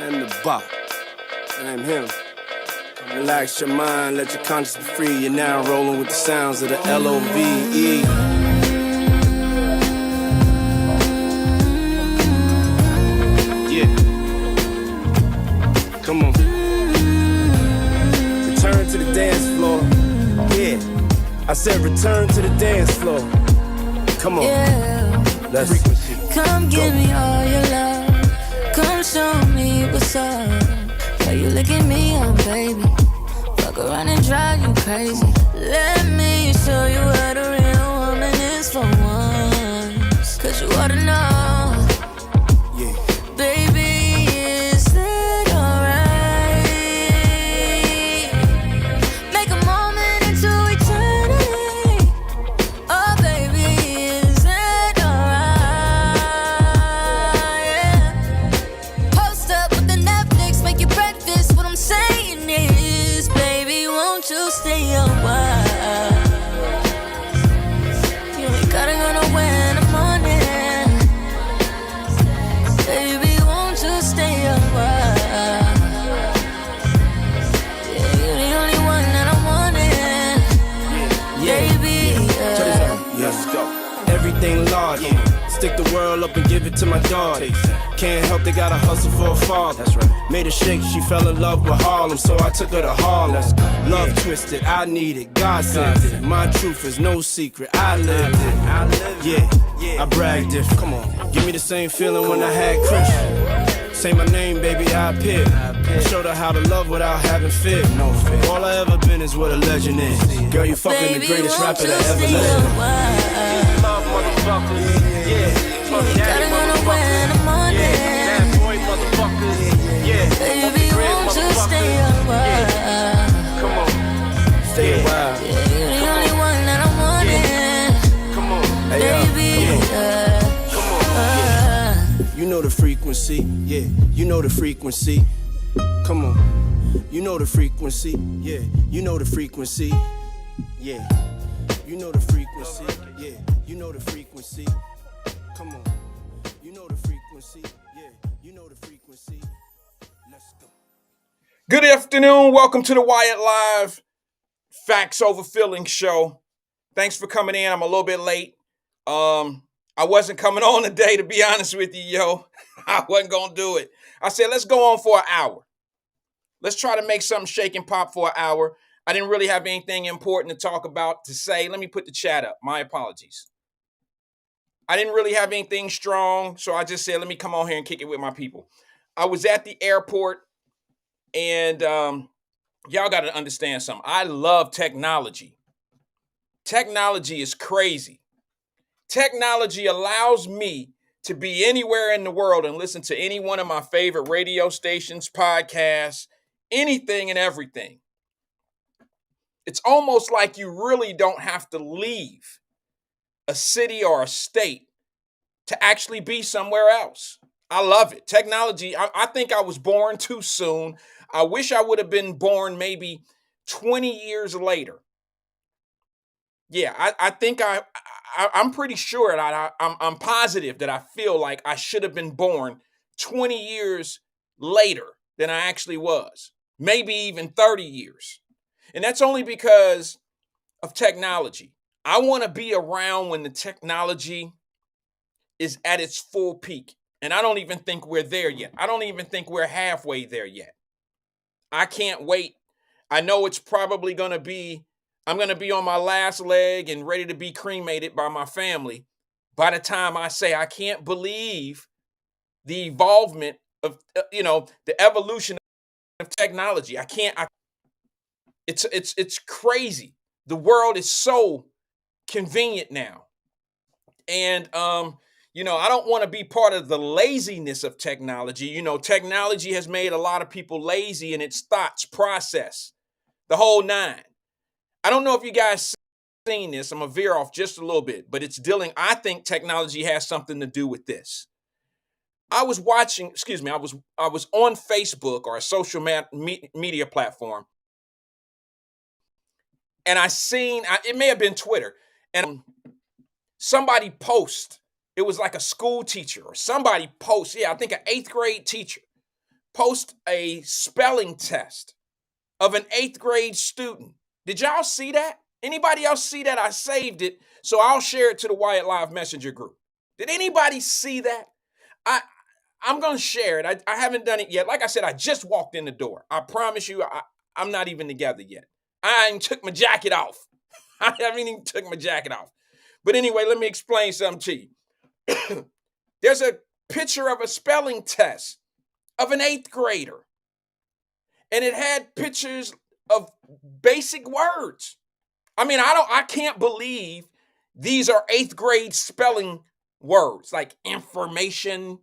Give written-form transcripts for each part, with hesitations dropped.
and the bop. I'm him. Relax your mind, let your conscience be free. You're now rolling with the sounds of the L-O-V-E. Yeah. Come on. Return to the dance floor. Yeah. I said return to the dance floor. Come on. Yeah. Let's Come give me all your love. Come show me what's up. Why you look at me, baby? Fuck around and drive you crazy. Let me show you what a real woman is for once. Cause you ought to know. Yeah. Baby, is that alright? Make a moment into eternity. Oh baby, is that alright? Yeah. Post up with the Netflix, make you breakfast. What I'm saying is, baby, won't you stay a while? You ain't gotta go nowhere in the morning. Baby, won't you stay a while? Yeah, you're the only one that I'm wanting. Baby, Let's go. Everything large. Stick the world up and give it to my dog. Can't help, they gotta hustle for a father. That's right. Made her shake, she fell in love with Harlem, so I took her to Harlem. Love twisted, I need it, God sent it. My truth is no secret, I lived it. Yeah, I bragged it. Come on, give me the same feeling when I had Chris. Say my name, baby, I appear. Showed her how to love without having fear. No fear. All I ever been is what a legend is. Girl, you fucking the greatest rapper that ever lived. Love motherfuckers, yeah. gotta go nowhere in the morning. Bad boy motherfuckers, yeah. Baby, won't you stay a while? Come on, stay a while. Yeah, you're the only one that I'm wanting. Come on, Baby, You know the frequency, yeah. You know the frequency. Come on, you know the frequency, yeah. You know the frequency, yeah. You know the frequency, yeah. You know the frequency. Come on, you know the frequency, yeah. You know the frequency. Let's go. Good afternoon. Welcome to the Wyatt Live Facts Over Feelings show. Thanks for coming in. I'm a little bit late. I wasn't coming on today, to be honest with you, yo. I wasn't going to do it. I said, let's go on for an hour. Let's try to make something shake and pop for an hour. I didn't really have anything important to talk about, to say. Let me put the chat up. My apologies. I didn't really have anything strong, so I just said, let me come on here and kick it with my people. I was at the airport, and y'all got to understand something. I love technology. Technology is crazy. Technology allows me to be anywhere in the world and listen to any one of my favorite radio stations, podcasts, anything and everything. It's almost like you really don't have to leave a city or a state to actually be somewhere else. I love it. Technology, I think I was born too soon. I wish I would have been born maybe 20 years later. Yeah, I think I'm pretty sure that I'm positive that I feel like I should have been born 20 years later than I actually was. Maybe even 30 years. And that's only because of technology. I want to be around when the technology is at its full peak. And I don't even think we're there yet. I don't even think we're halfway there yet. I can't wait. I know it's probably going to be, I'm going to be on my last leg and ready to be cremated by my family by the time I say I can't believe the involvement of, the evolution of technology. It's crazy. The world is so convenient now. And, I don't want to be part of the laziness of technology. Technology has made a lot of people lazy in its thoughts, process, the whole nine. I don't know if you guys seen this. I'm going to veer off just a little bit, but I think technology has something to do with this. I was on Facebook or a social media platform, and it may have been Twitter, and somebody post. It was like a school teacher or somebody post. Yeah, I think an 8th grade teacher post a spelling test of an 8th grade student. Did y'all see that? Anybody else see that? I saved it, so I'll share it to the Wyatt Live Messenger group. Did anybody see that? I'm going to share it. I haven't done it yet. Like I said, I just walked in the door. I promise you, I'm not even together yet. I ain't took my jacket off. I haven't even took my jacket off. But anyway, let me explain something to you. There's a picture of a spelling test of an 8th grader. And it had pictures of basic words. I mean, I can't believe these are 8th grade spelling words like information,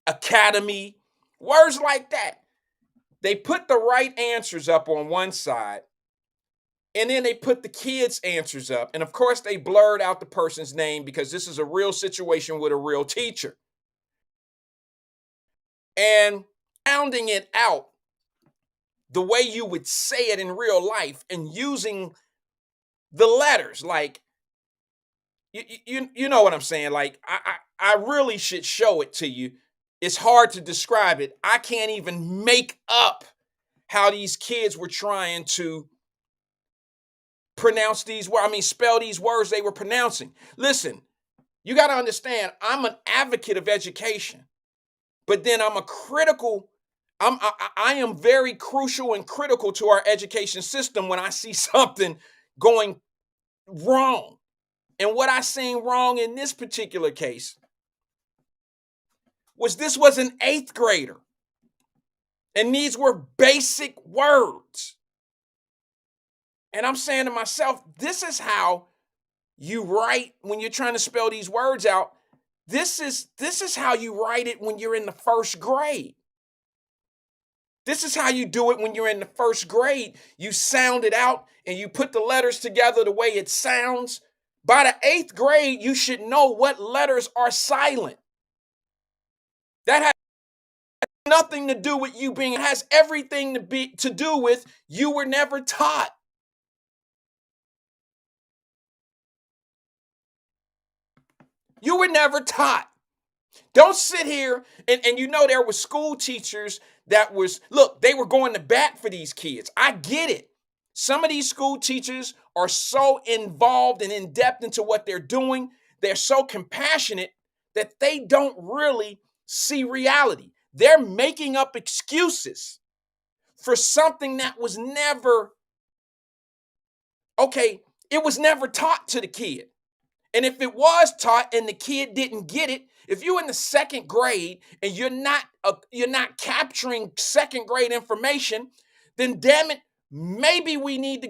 academy, words like that. They put the right answers up on one side, and then they put the kids' answers up. And of course, they blurred out the person's name because this is a real situation with a real teacher. And sounding it out the way you would say it in real life and using the letters, like, you know what I'm saying? Like, I really should show it to you. It's hard to describe it. I can't even make up how these kids were trying to pronounce these words. Spell these words they were pronouncing. Listen, you got to understand, I'm an advocate of education, but then I'm a critical. I am very crucial and critical to our education system when I see something going wrong. And what I seen wrong in this particular case was this was an 8th grader. And these were basic words. And I'm saying to myself, this is how you write when you're trying to spell these words out. This is how you write it when you're in the 1st grade. This is how you do it when you're in the 1st grade. You sound it out and you put the letters together the way it sounds. By the 8th grade, you should know what letters are silent. That has nothing to do with you being, it has everything to do with you were never taught. You were never taught. Don't sit here and there were school teachers that they were going to bat for these kids. I get it. Some of these school teachers are so involved and in depth into what they're doing. They're so compassionate that they don't really see reality. They're making up excuses for something that was never, it was never taught to the kid. And if it was taught and the kid didn't get it, if you're in the 2nd grade and you're not capturing 2nd grade information, then damn it, maybe we need to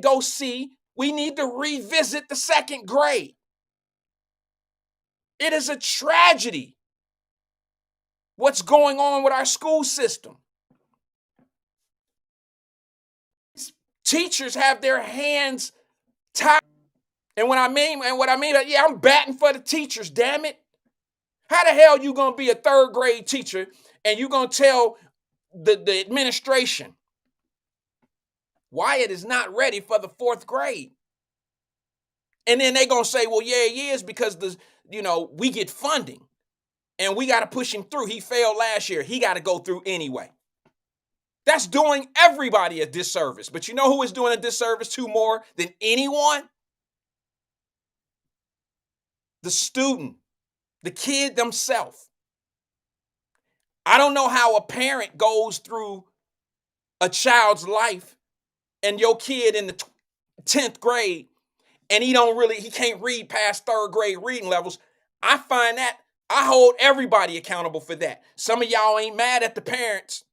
revisit the 2nd grade. It is a tragedy what's going on with our school system. Teachers have their hands tied. And what I mean, I'm batting for the teachers, damn it. How the hell you gonna be a 3rd grade teacher and you gonna tell the administration Wyatt is not ready for the 4th grade? And then they gonna say, well, yeah, he is because we get funding and we gotta push him through. He failed last year. He gotta go through anyway. That's doing everybody a disservice. But you know who is doing a disservice to more than anyone? The student, the kid themselves. I don't know how a parent goes through a child's life and your kid in the 10th grade and he can't read past 3rd grade reading levels. I find that I hold everybody accountable for that. Some of y'all ain't mad at the parents.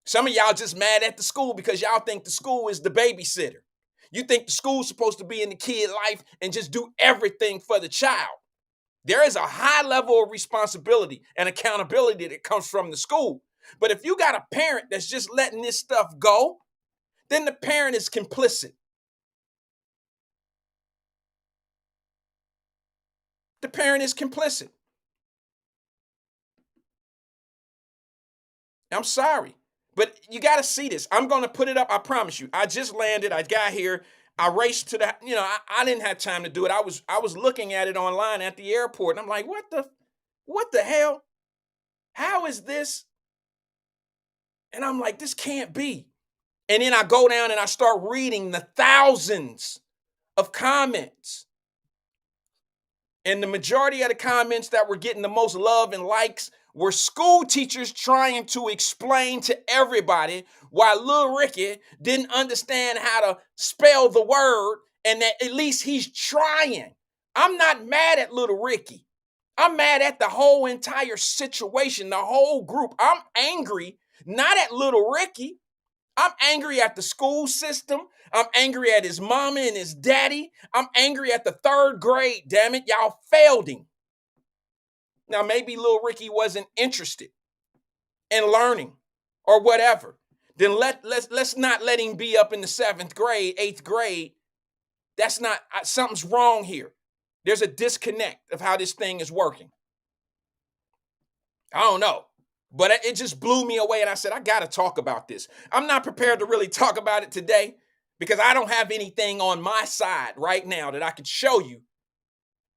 Some of y'all just mad at the school because y'all think the school is the babysitter. You think the school's supposed to be in the kid's life and just do everything for the child. There is a high level of responsibility and accountability that comes from the school. But if you got a parent that's just letting this stuff go, then the parent is complicit. The parent is complicit. I'm sorry, but you got to see this. I'm going to put it up. I promise you. I just landed. I got here. I raced to I didn't have time to do it. I was looking at it online at the airport and I'm like, what the hell? How is this And I'm like, this can't be. And then I go down and I start reading the thousands of comments. And the majority of the comments that were getting the most love and likes were school teachers trying to explain to everybody why Lil Ricky didn't understand how to spell the word and that at least he's trying. I'm not mad at Little Ricky. I'm mad at the whole entire situation, the whole group. I'm angry, not at Little Ricky. I'm angry at the school system. I'm angry at his mama and his daddy. I'm angry at the third grade. Damn it, y'all failed him. Now, maybe Lil Ricky wasn't interested in learning or whatever. Then let's not let him be up in the 7th grade, 8th grade. That's not, something's wrong here. There's a disconnect of how this thing is working. I don't know. But it just blew me away, and I said, I got to talk about this. I'm not prepared to really talk about it today because I don't have anything on my side right now that I could show you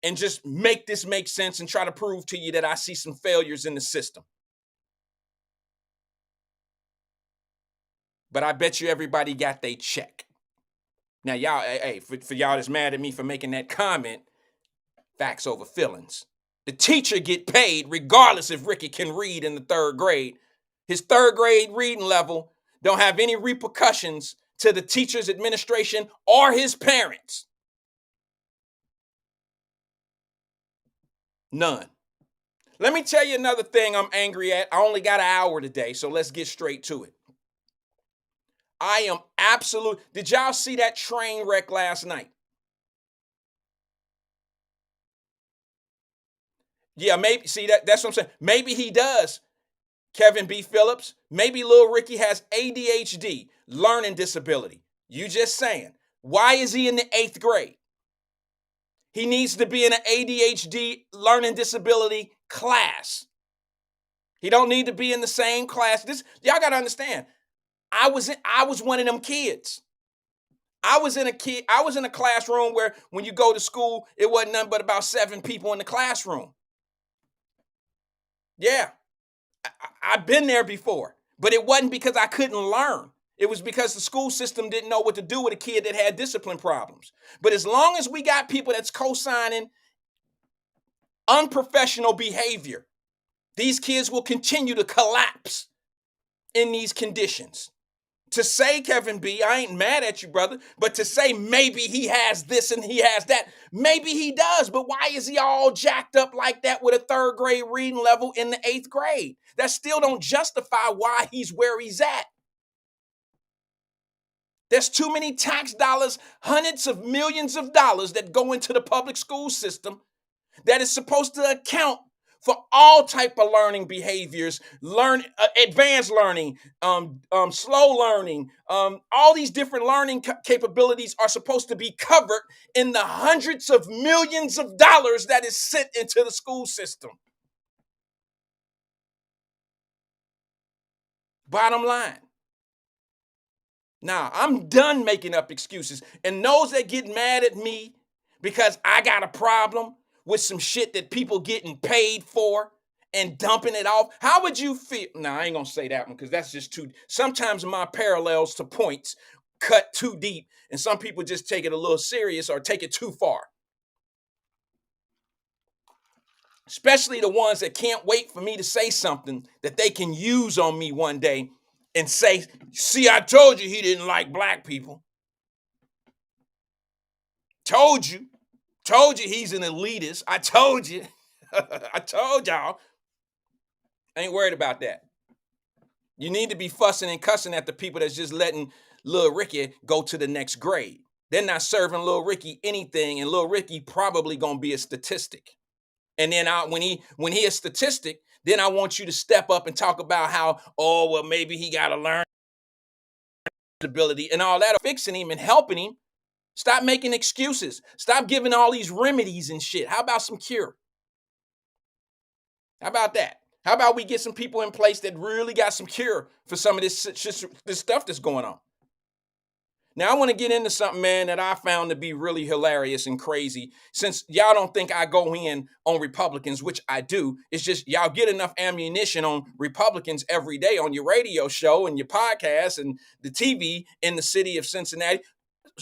and just make this make sense and try to prove to you that I see some failures in the system. But I bet you everybody got their check. Now, y'all, hey, for y'all that's mad at me for making that comment, facts over feelings. The teacher get paid regardless if Ricky can read in the 3rd grade. His 3rd grade reading level don't have any repercussions to the teacher's administration or his parents. None. Let me tell you another thing I'm angry at. I only got an hour today, so let's get straight to it. I am did y'all see that train wreck last night? Yeah, maybe, see, that's what I'm saying. Maybe he does, Kevin B. Phillips. Maybe Lil Ricky has ADHD, learning disability. You just saying. Why is he in the 8th grade? He needs to be in an ADHD learning disability class. He don't need to be in the same class. Y'all got to understand. I was one of them kids. I was in a classroom where when you go to school, it wasn't nothing but about 7 people in the classroom. Yeah, I've been there before, but it wasn't because I couldn't learn. It was because the school system didn't know what to do with a kid that had discipline problems. But as long as we got people that's co-signing unprofessional behavior, these kids will continue to collapse in these conditions. To say, Kevin B., I ain't mad at you, brother, but to say maybe he has this and he has that, maybe he does, but why is he all jacked up like that with a 3rd grade reading level in the 8th grade? That still don't justify why he's where he's at. There's too many tax dollars, hundreds of millions of dollars that go into the public school system that is supposed to account for all type of learning behaviors, advanced learning, slow learning, all these different learning capabilities are supposed to be covered in the hundreds of millions of dollars that is sent into the school system. Bottom line. Now, I'm done making up excuses. And those that get mad at me because I got a problem with some shit that people getting paid for and dumping it off, how would you feel? Now, I ain't gonna say that one because that's just too, sometimes my parallels to points cut too deep and some people just take it a little serious or take it too far. Especially the ones that can't wait for me to say something that they can use on me one day and say, see, I told you he didn't like black people. Told you he's an elitist. I told you. I told y'all. I ain't worried about that. You need to be fussing and cussing at the people that's just letting Lil Ricky go to the next grade. They're not serving Lil Ricky anything, and Lil Ricky probably gonna be a statistic. And then when he a statistic, then I want you to step up and talk about how, oh, well, maybe he got to learn ability and all that, fixing him and helping him. Stop making excuses. Stop giving all these remedies and shit. How about some cure? How about that? How about we get some people in place that really got some cure for some of this stuff that's going on? Now, I want to get into something, man, that I found to be really hilarious and crazy. Since y'all don't think I go in on Republicans, which I do, it's just y'all get enough ammunition on Republicans every day on your radio show and your podcast and the TV in the city of Cincinnati.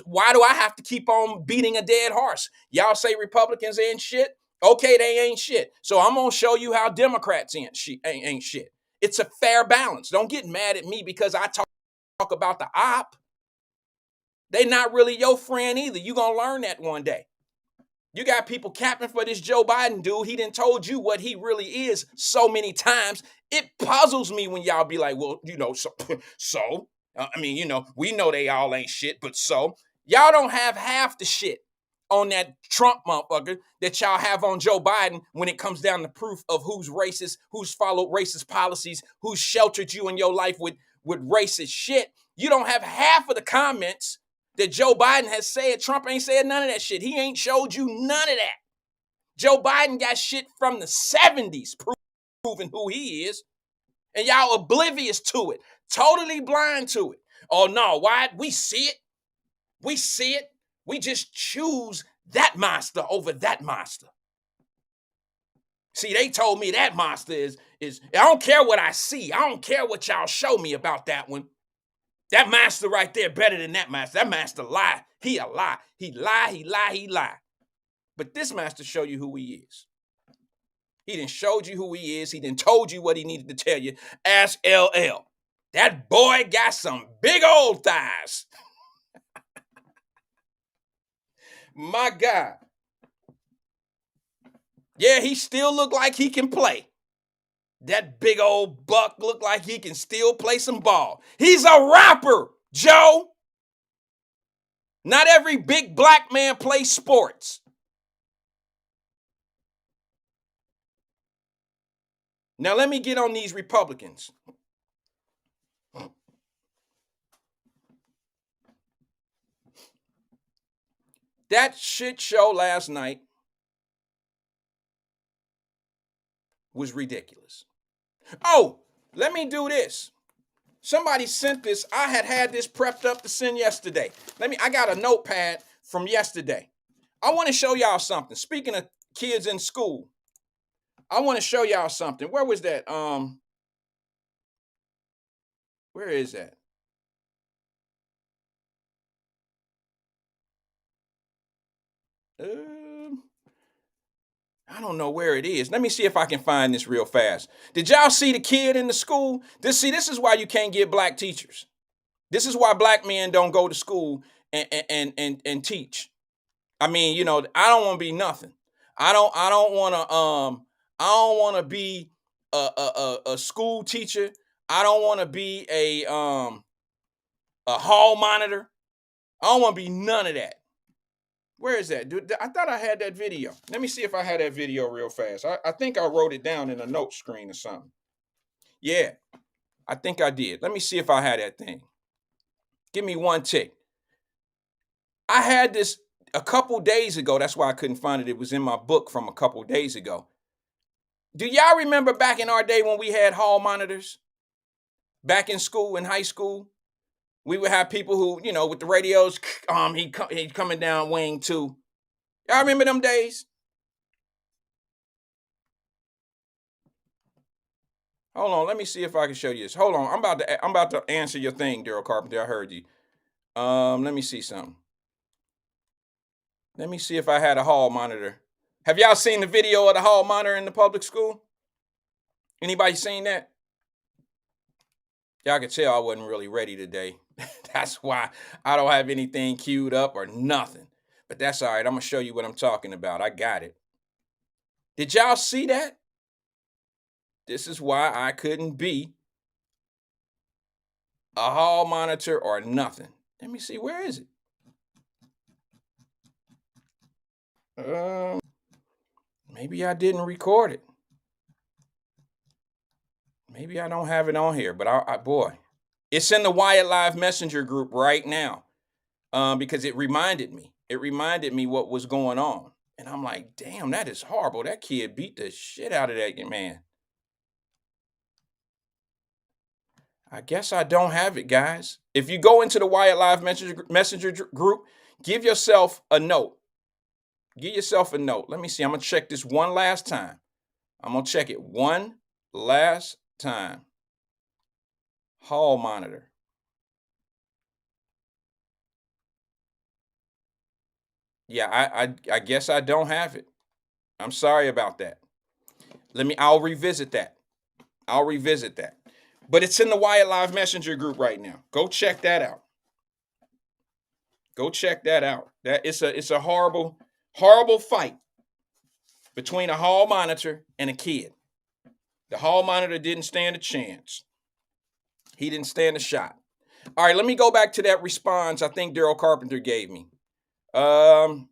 Why do I have to keep on beating a dead horse? Y'all say Republicans ain't shit. Okay, they ain't shit. So I'm going to show you how Democrats ain't shit. It's a fair balance. Don't get mad at me because I talk about the op. They not really your friend either. You gonna learn that one day. You got people capping for this Joe Biden dude. He done told you what he really is so many times. It puzzles me when y'all be like, well, we know they all ain't shit, but so. Y'all don't have half the shit on that Trump motherfucker that y'all have on Joe Biden when it comes down to proof of who's racist, who's followed racist policies, who's sheltered you in your life with racist shit. You don't have half of the comments that Joe Biden has said. Trump ain't said none of that shit. He ain't showed you none of that. Joe Biden got shit from the 70s proving who he is, and y'all oblivious to it, totally blind to it. Oh no, why? We see it. We see it. We just choose that monster over that monster. See, they told me that monster is I don't care what I see. I don't care what y'all show me about that one. That master right there better than that master. That master lie. He a lie. He lie. But this master show you who he is. He done showed you who he is. He done told you what he needed to tell you. Ask LL. That boy got some big old thighs. My God. Yeah, he still look like he can play. That big old buck look like he can still play some ball. He's a rapper, Joe. Not every big black man plays sports. Now let me get on these Republicans. That shit show last night was ridiculous. Oh, let me do this. Somebody sent this. I had this prepped up to send yesterday. I got a notepad from yesterday. I want to show y'all something. Speaking of kids in school, I want to show y'all something. Where was that? Where is that? I don't know where it is. Let me see if I can find this real fast. Did y'all see the kid in the school? This is why you can't get black teachers. This is why black men don't go to school and teach. I mean, I don't want to be nothing. I don't want to be a school teacher. I don't want to be a hall monitor. I don't want to be none of that. Where is that? Dude, I thought I had that video. Let me see if I had that video real fast. I think I wrote it down in a note screen or something. Yeah, I think I did. Let me see if I had that thing. Give me one tick. I had this a couple days ago. That's why I couldn't find it. It was in my book from a couple days ago. Do y'all remember back in our day when we had hall monitors? Back in school, in high school? We would have people who, with the radios, he coming down wing 2. Y'all remember them days? Hold on, let me see if I can show you this. Hold on, I'm about to answer your thing, Daryl Carpenter. I heard you. Let me see something. Let me see if I had a hall monitor. Have y'all seen the video of the hall monitor in the public school? Anybody seen that? Y'all could tell I wasn't really ready today. That's why I don't have anything queued up or nothing. But that's all right. I'm going to show you what I'm talking about. I got it. Did y'all see that? This is why I couldn't be a hall monitor or nothing. Let me see. Where is it? Maybe I didn't record it. Maybe I don't have it on here, but boy, it's in the Wyatt Live Messenger group right now because it reminded me. It reminded me what was going on. And I'm like, damn, that is horrible. That kid beat the shit out of that man. I guess I don't have it, guys. If you go into the Wyatt Live messenger group, give yourself a note. Give yourself a note. Let me see. I'm going to check this one last time. I'm going to check it one last time. Hall monitor. Yeah, I guess I don't have it. I'm sorry about that. I'll revisit that. But it's in the Wyatt Live Messenger group right now. Go check that out. That it's a horrible fight between a hall monitor and a kid. The hall monitor didn't stand a chance. He didn't stand a shot. All right, let me go back to that response I think Daryl Carpenter gave me. Let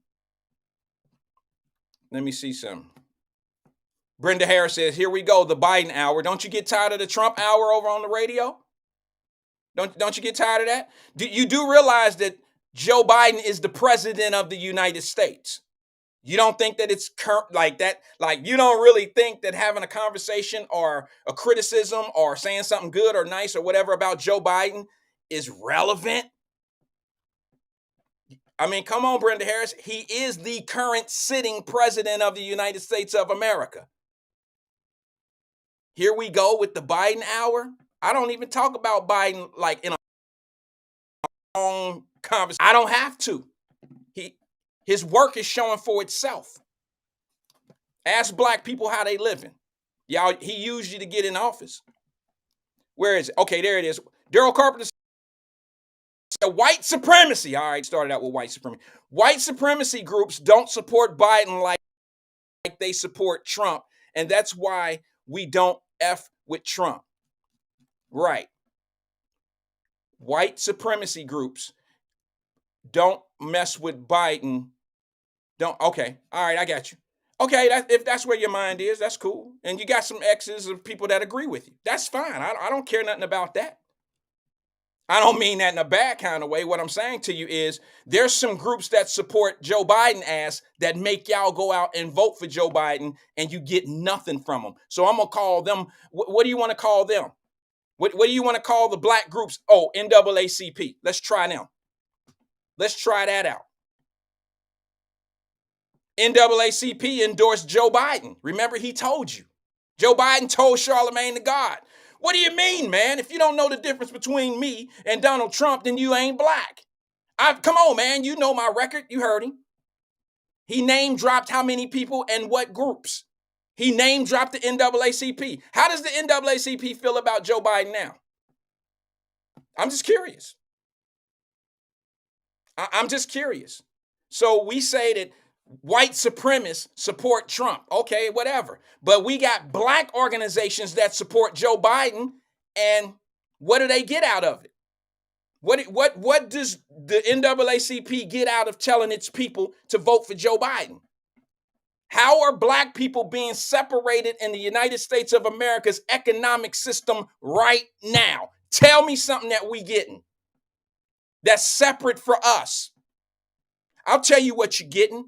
me see some. Brenda Harris says, here we go, the Biden hour. Don't you get tired of the Trump hour over on the radio? Don't you get tired of that? You do realize that Joe Biden is the president of the United States. You don't think that it's like that? Like, you don't really think that having a conversation or a criticism or saying something good or nice or whatever about Joe Biden is relevant? I mean, come on, Brenda Harris. He is the current sitting president of the United States of America. Here we go with the Biden hour. I don't even talk about Biden like in a long conversation. I don't have to. His work is showing for itself. Ask black people how they living. Y'all, he used you to get in office. Where is it? Okay, there it is. Daryl Carpenter said white supremacy. All right, started out with white supremacy. White supremacy groups don't support Biden like they support Trump, and that's why we don't F with Trump. Right. White supremacy groups don't mess with Biden. Okay. All right, I got you. Okay, if that's where your mind is, that's cool. And you got some X's of people that agree with you. That's fine. I don't care nothing about that. I don't mean that in a bad kind of way. What I'm saying to you is there's some groups that support Joe Biden ass that make y'all go out and vote for Joe Biden and you get nothing from them. So I'm going to call them, what do you want to call them? What do you want to call the black groups? Oh, NAACP. Let's try them. Let's try that out. NAACP endorsed Joe Biden. Remember, he told you. Joe Biden told Charlemagne the God. What do you mean, man? If you don't know the difference between me and Donald Trump, then you ain't black. Come on, man. You know my record. You heard him. He name dropped how many people and what groups. He name dropped the NAACP. How does the NAACP feel about Joe Biden now? I'm just curious. I'm just curious. So we say that white supremacists support Trump. Okay, whatever. But we got black organizations that support Joe Biden, and what do they get out of it? What does the NAACP get out of telling its people to vote for Joe Biden? How are black people being separated in the United States of America's economic system right now? Tell me something that we getting that's separate for us. I'll tell you what you're getting.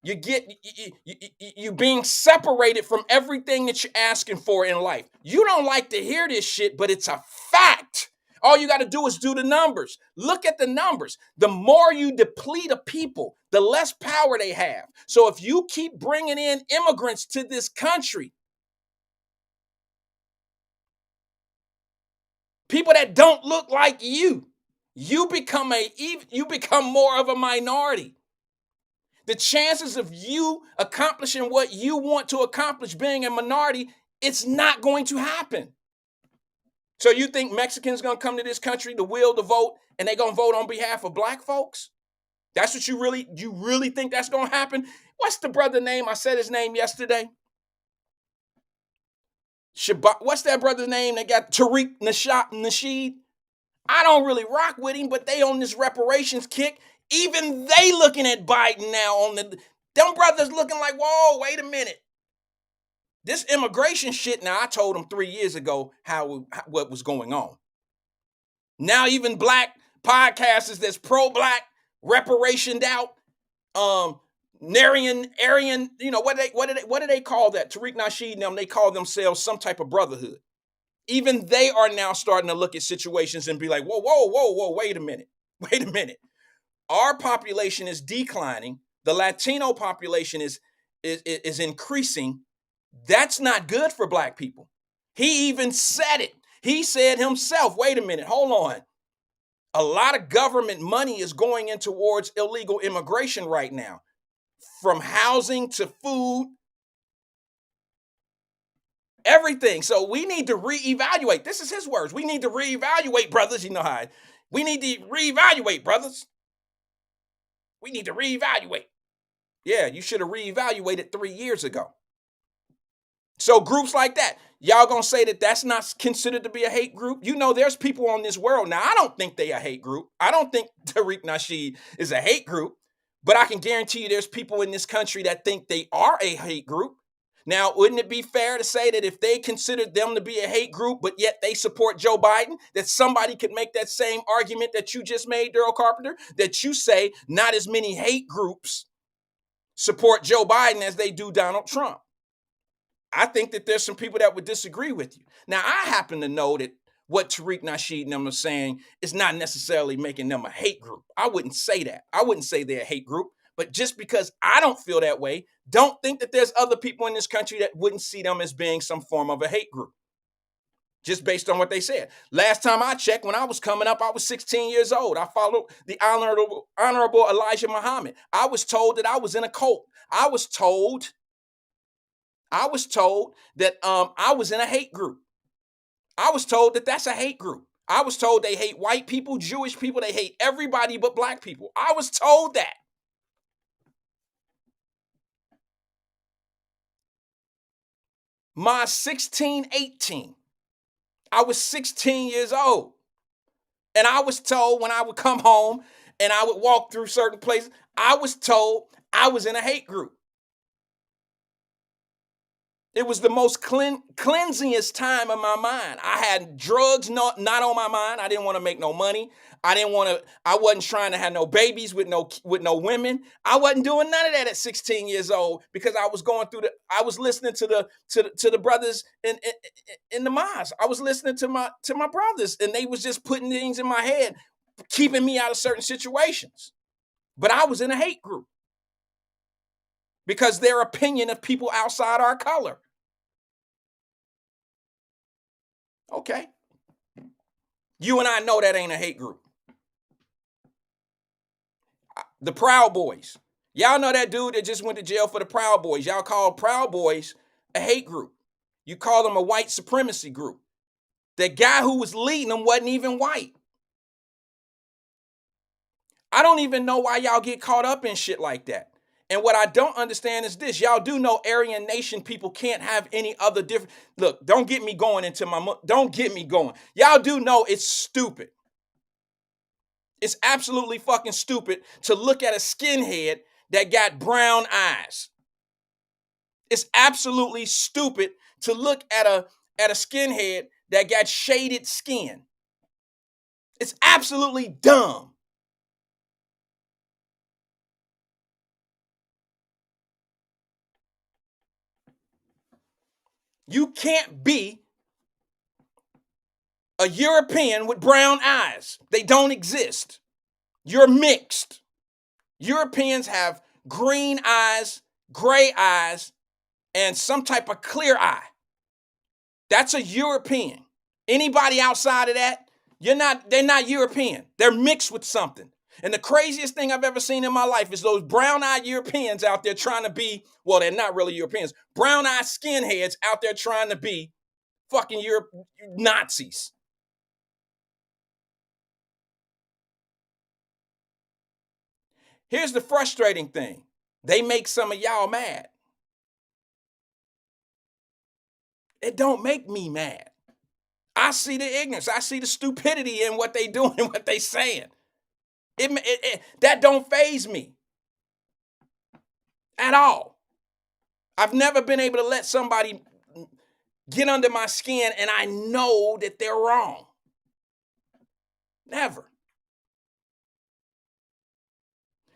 You're being separated from everything that you're asking for in life. You don't like to hear this shit, but it's a fact. All you got to do is do the numbers. Look at the numbers. The more you deplete a people, the less power they have. So if you keep bringing in immigrants to this country, people that don't look like you become more of a minority. The chances of you accomplishing what you want to accomplish being a minority, it's not going to happen. So you think Mexicans going to come to this country to will to vote and they're going to vote on behalf of black folks? That's what you really think that's going to happen? What's the brother name? I said his name yesterday. What's that brother's name? They got Tariq Nasheed. I don't really rock with him, but they on this reparations kick. Even they looking at Biden now on them brothers looking like, whoa, wait a minute. This immigration shit, now I told them 3 years ago what was going on. Now even black podcasters that's pro-black, reparationed out, Aryan, what do they call that? Tariq Nasheed and them, they call themselves some type of brotherhood. even they are now starting to look at situations and be like, whoa, whoa, whoa, whoa, wait a minute. Wait a minute. Our population is declining. The Latino population is increasing. That's not good for black people. He even said it. He said himself, wait a minute, hold on. A lot of government money is going in towards illegal immigration right now, from housing to food, everything. So we need to reevaluate. This is his words. We need to reevaluate, brothers. You know how we need to reevaluate, brothers. We need to reevaluate. Yeah, you should have reevaluated 3 years ago. So groups like that, y'all gonna say that that's not considered to be a hate group? You know, there's people on this world. Now, I don't think they a hate group. I don't think Tariq Nasheed is a hate group, but I can guarantee you there's people in this country that think they are a hate group. Now, wouldn't it be fair to say that if they considered them to be a hate group, but yet they support Joe Biden, that somebody could make that same argument that you just made, Daryl Carpenter, that you say not as many hate groups support Joe Biden as they do Donald Trump? I think that there's some people that would disagree with you. Now, I happen to know that what Tariq Nasheed and them are saying is not necessarily making them a hate group. I wouldn't say that. I wouldn't say they're a hate group. But just because I don't feel that way, don't think that there's other people in this country that wouldn't see them as being some form of a hate group, just based on what they said. Last time I checked, when I was coming up, I was 16 years old. I followed the Honorable Elijah Muhammad. I was told that I was in a cult. I was told that I was in a hate group. I was told that that's a hate group. I was told they hate white people, Jewish people, they hate everybody but black people. I was told that. My 16, 18, I was 16 years old. And I was told when I would come home and I would walk through certain places, I was told I was in a hate group. It was the most cleansingest time of my mind. I had drugs not on my mind. I didn't want to make no money. I wasn't trying to have no babies with no women. I wasn't doing none of that at 16 years old because I was listening to the brothers in the mosque. I was listening to my brothers, and they was just putting things in my head, keeping me out of certain situations. But I was in a hate group because their opinion of people outside our color. Okay. You and I know that ain't a hate group. The Proud Boys. Y'all know that dude that just went to jail for the Proud Boys. Y'all call Proud Boys a hate group. You call them a white supremacy group. The guy who was leading them wasn't even white. I don't even know why y'all get caught up in shit like that. And what I don't understand is this. Y'all do know Aryan Nation people can't have any other different. Look, don't get me going. Y'all do know it's stupid. It's absolutely fucking stupid to look at a skinhead that got brown eyes. It's absolutely stupid to look at a skinhead that got shaded skin. It's absolutely dumb. You can't be a European with brown eyes. They don't exist. You're mixed. Europeans have green eyes, gray eyes, and some type of clear eye. That's a European. Anybody outside of that, they're not European. They're mixed with something. And the craziest thing I've ever seen in my life is those brown-eyed Europeans out there trying to be, well, they're not really Europeans, brown-eyed skinheads out there trying to be fucking Nazis. Here's the frustrating thing. They make some of y'all mad. It don't make me mad. I see the ignorance. I see the stupidity in what they doing and what they saying. That don't faze me at all. I've never been able to let somebody get under my skin and I know that they're wrong. Never.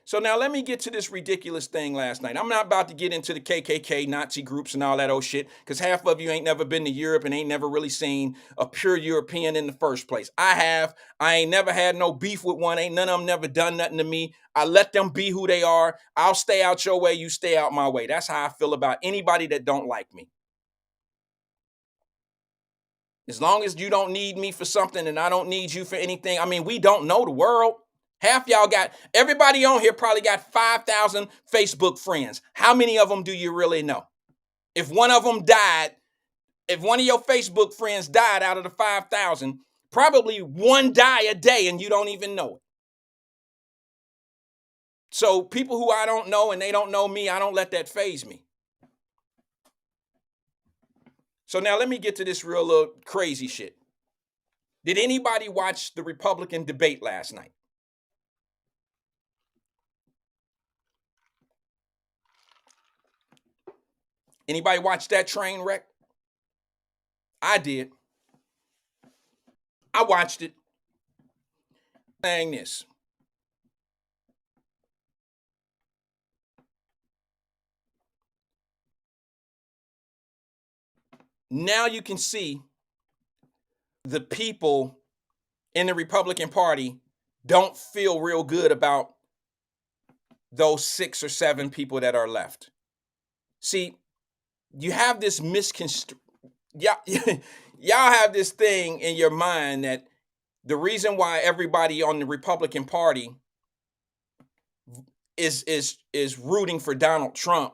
So now let me get to this ridiculous thing last night. I'm not about to get into the KKK, Nazi groups and all that old shit, because half of you ain't never been to Europe and ain't never really seen a pure European in the first place. I have. I ain't never had no beef with one. Ain't none of them never done nothing to me. I let them be who they are. I'll stay out your way. You stay out my way. That's how I feel about anybody that don't like me. As long as you don't need me for something and I don't need you for anything. I mean, we don't know the world. Half y'all everybody on here probably got 5,000 Facebook friends. How many of them do you really know? If one of them died, if one of your Facebook friends died out of the 5,000, probably one die a day and you don't even know it. So people who I don't know and they don't know me, I don't let that faze me. So now let me get to this real little crazy shit. Did anybody watch the Republican debate last night? Anybody watch that train wreck? I did. I watched it. Saying this. Now you can see the people in the Republican Party don't feel real good about those 6 or 7 people that are left. See, you have this y'all have this thing in your mind that the reason why everybody on the Republican Party is rooting for Donald Trump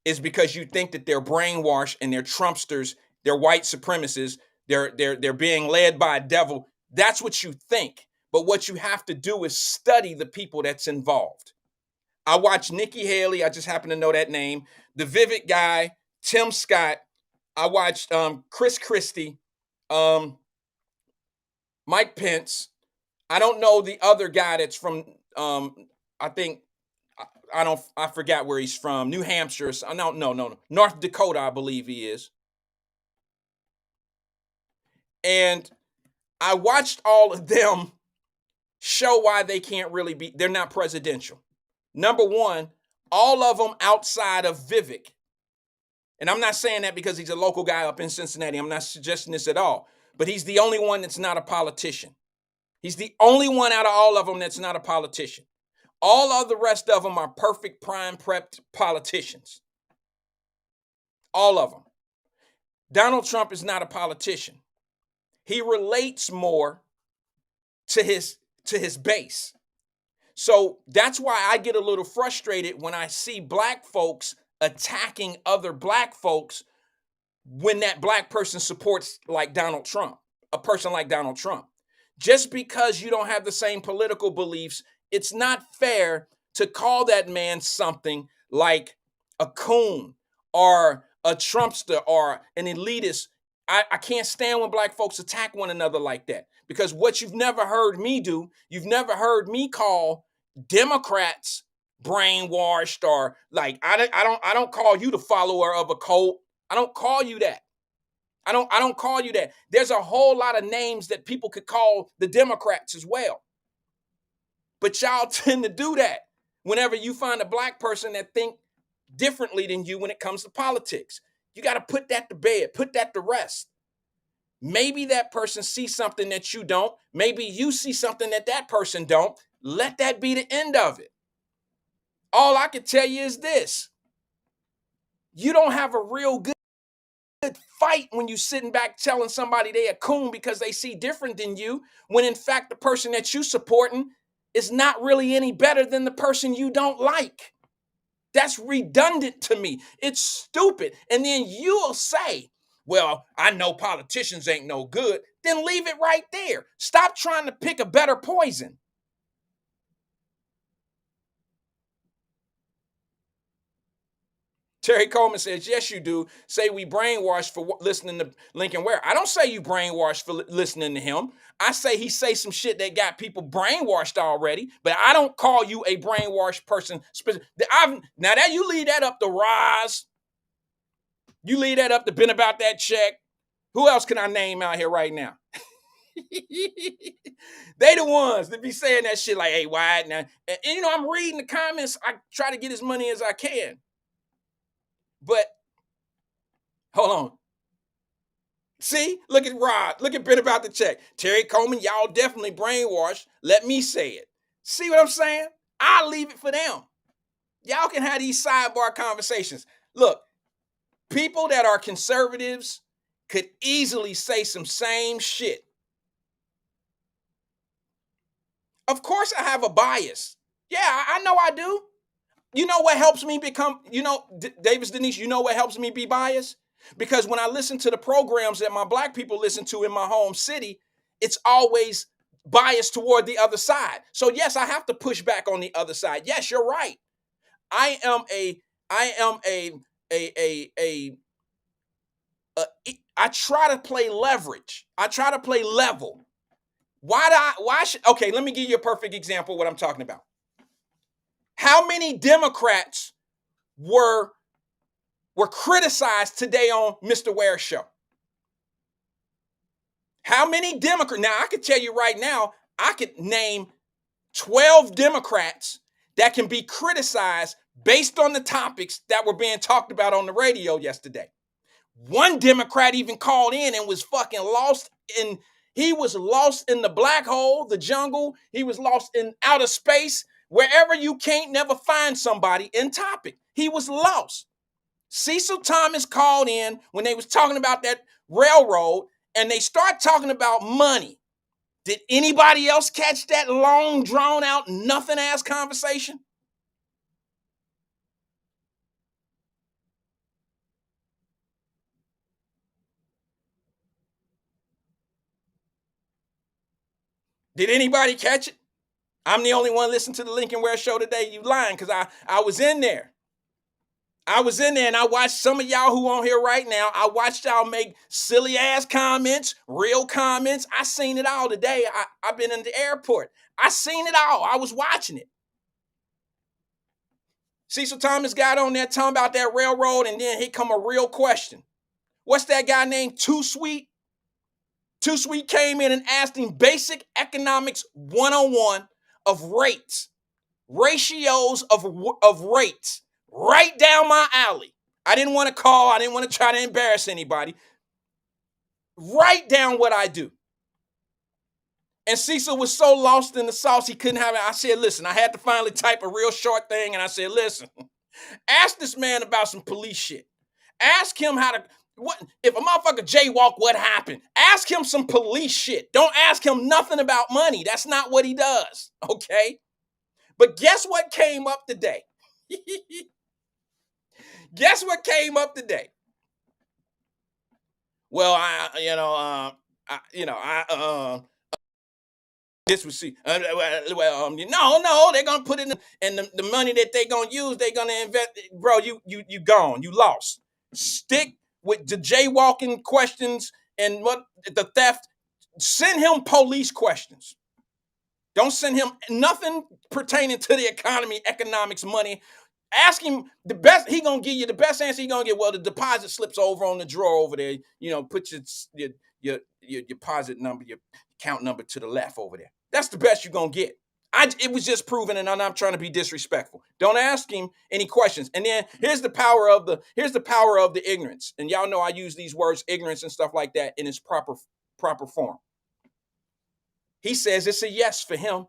is because you think that they're brainwashed and they're Trumpsters, they're white supremacists, they're being led by a devil. That's what you think. But what you have to do is study the people that's involved. I watched Nikki Haley. I just happen to know that name. The Vivek guy, Tim Scott. I watched Chris Christie, Mike Pence. I don't know the other guy that's from, I forgot where he's from. New Hampshire. No. North Dakota, I believe he is. And I watched all of them show why they can't really they're not presidential. Number one, all of them outside of Vivek. And I'm not saying that because he's a local guy up in Cincinnati. I'm not suggesting this at all. But he's the only one that's not a politician. He's the only one out of all of them that's not a politician. All of the rest of them are perfect prime prepped politicians. All of them. Donald Trump is not a politician. He relates more to his base. So that's why I get a little frustrated when I see black folks attacking other black folks when that black person supports like Donald Trump, a person like Donald Trump. Just because you don't have the same political beliefs, it's not fair to call that man something like a coon or a Trumpster or an elitist. I can't stand when black folks attack one another like that, because what you've never heard me do, you've never heard me call Democrats brainwashed, or like I don't call you the follower of a cult. I don't call you that. I don't call you that. There's a whole lot of names that people could call the Democrats as well. But y'all tend to do that whenever you find a black person that think differently than you when it comes to politics. You got to put that to bed, put that to rest. Maybe that person sees something that you don't. Maybe you see something that that person don't. Let that be the end of it. All I can tell you is this. You don't have a real good fight when you sitting back telling somebody they a coon because they see different than you, when in fact the person that you supporting is not really any better than the person you don't like. That's redundant to me. It's stupid. And then you'll say, well, I know politicians ain't no good. Then leave it right there. Stop trying to pick a better poison. Terry Coleman says, yes, you do. Say we brainwashed for listening to Lincoln Ware. I don't say you brainwashed for listening to him. I say he say some shit that got people brainwashed already, but I don't call you a brainwashed person. Now that you leave that up to Roz, you leave that up to Ben about that check. Who else can I name out here right now? They the ones that be saying that shit like, hey, Wyatt. Now, and, you know, I'm reading the comments. I try to get as money as I can. But hold on. See, look at Rod. Look at Ben about the check. Terry Coleman, y'all definitely brainwashed. Let me say it. See what I'm saying? I'll leave it for them. Y'all can have these sidebar conversations. Look, people that are conservatives could easily say some same shit. Of course, I have a bias. Yeah, I know I do. You know what helps me become, Davis Denise, you know what helps me be biased? Because when I listen to the programs that my black people listen to in my home city, it's always biased toward the other side. So yes, I have to push back on the other side. Yes, you're right. I am I try to play leverage. I try to play level. Okay, let me give you a perfect example of what I'm talking about. How many Democrats were criticized today on Mr. Ware's show? How many Democrats? Now, I could tell you right now, I could name 12 Democrats that can be criticized based on the topics that were being talked about on the radio yesterday. One Democrat even called in and was fucking lost in, he was lost in the black hole, the jungle. He was lost in outer space, wherever you can't never find somebody in topic. He was lost. Cecil Thomas called in when they was talking about that railroad and they start talking about money. Did anybody else catch that long, drawn out, nothing ass conversation? Did anybody catch it? I'm the only one listening to the Lincoln Ware show today. You lying, because I was in there. I was in there and I watched some of y'all who on here right now. I watched y'all make silly ass comments, real comments. I seen it all today. I've been in the airport. I seen it all. I was watching it. Cecil Thomas got on there talking about that railroad, and then here come a real question. What's that guy named Too Sweet? Too Sweet came in and asked him basic economics 101 of rates, ratios of rates, right down my alley. I didn't want to call. I didn't want to try to embarrass anybody. Write down what I do. And Cecil was so lost in the sauce, he couldn't have it. I said, listen, I had to finally type a real short thing. And I said, listen, ask this man about some police shit. Ask him how to, what if a motherfucker jaywalk, what happened? Ask him some police shit. Don't ask him nothing about money. That's not what he does, okay? But guess what came up today? Guess what came up today? Well, this was see. No, they're gonna put it in, and the money that they're gonna use, they're gonna invest. Bro, you gone. You lost. Stick with the jaywalking questions and what the theft. Send him police questions. Don't send him nothing pertaining to the economy, economics, money. Ask him the best. He gonna give you the best answer he gonna get. Well, the deposit slips over on the drawer over there. Put your deposit number, your account number to the left over there. That's the best you're gonna get. It was just proven, and I'm not trying to be disrespectful. Don't ask him any questions. And then here's the power of the ignorance. And y'all know I use these words, ignorance and stuff like that, in its proper form. He says it's a yes for him.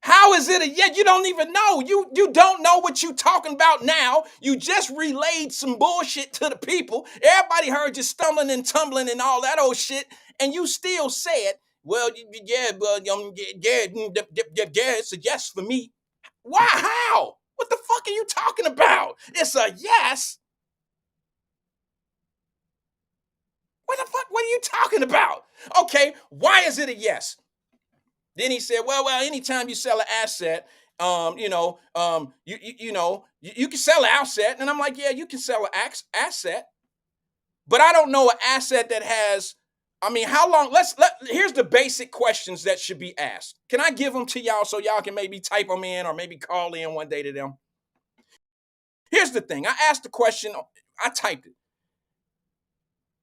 How is it a yes? You don't even know. You don't know what you talking about now. You just relayed some bullshit to the people. Everybody heard you stumbling and tumbling and all that old shit, and you still said, well, yeah, it's a yes for me. Why? How? What the fuck are you talking about? It's a yes. What the fuck? What are you talking about? Okay, why is it a yes? Then he said, well, anytime you sell an asset, you can sell an asset. And I'm like, yeah, you can sell an asset. But I don't know an asset that has, how long? Here's the basic questions that should be asked. Can I give them to y'all so y'all can maybe type them in or maybe call in one day to them? Here's the thing. I asked the question, I typed it.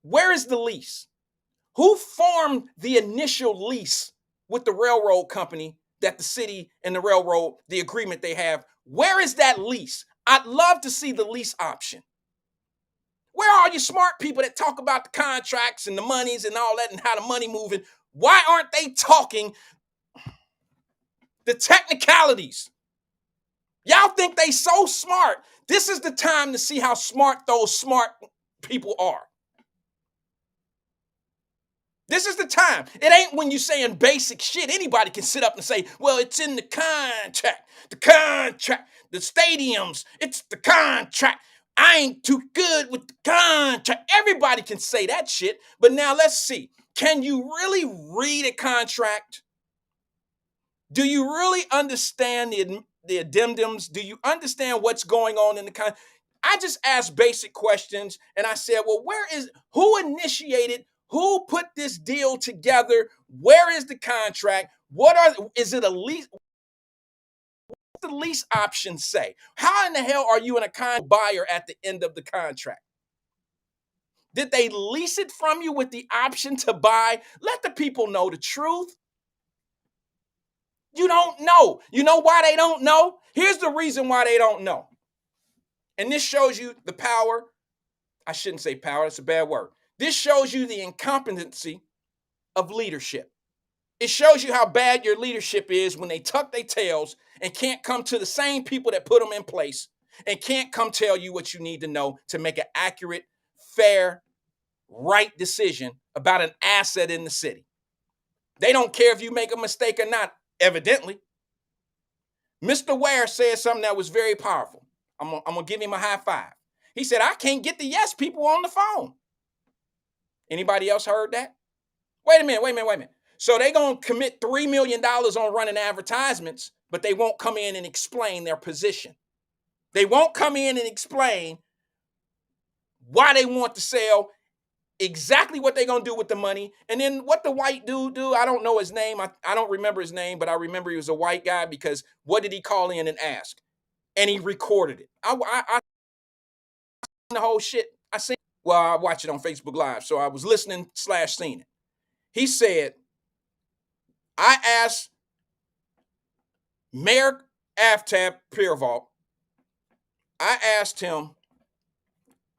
Where is the lease? Who formed the initial lease with the railroad company that the city and the railroad, the agreement they have? Where is that lease? I'd love to see the lease option. Where are you smart people that talk about the contracts and the monies and all that and how the money moving? Why aren't they talking the technicalities? Y'all think they so smart. This is the time to see how smart those smart people are. This is the time. It ain't when you saying basic shit. Anybody can sit up and say, well, it's in the contract, the stadiums, it's the contract. I ain't too good with the contract. Everybody can say that shit. But now let's see. Can you really read a contract? Do you really understand the addendums? Do you understand what's going on in the contract? I just asked basic questions and I said, well, who initiated, who put this deal together? Where is the contract? Is it a lease? What does the lease option say? How in the hell are you in a contract buyer at the end of the contract? Did they lease it from you with the option to buy? Let the people know the truth. You don't know. You know why they don't know? Here's the reason why they don't know. And this shows you the power. I shouldn't say power, that's a bad word. This shows you the incompetency of leadership. It shows you how bad your leadership is when they tuck their tails and can't come to the same people that put them in place and can't come tell you what you need to know to make an accurate, fair, right decision about an asset in the city. They don't care if you make a mistake or not, evidently. Mr. Ware said something that was very powerful. I'm going to give him a high five. He said, I can't get the yes people on the phone. Anybody else heard that? Wait a minute. So they're going to commit $3 million on running advertisements, but they won't come in and explain their position. They won't come in and explain why they want to sell, exactly what they're going to do with the money. And then what the white dude do, I don't know his name. I don't remember his name, but I remember he was a white guy because what did he call in and ask? And he recorded it. I the whole shit. I watched it on Facebook Live, so I was listening / seeing it. He said, I asked Mayor Aftab Piervault, I asked him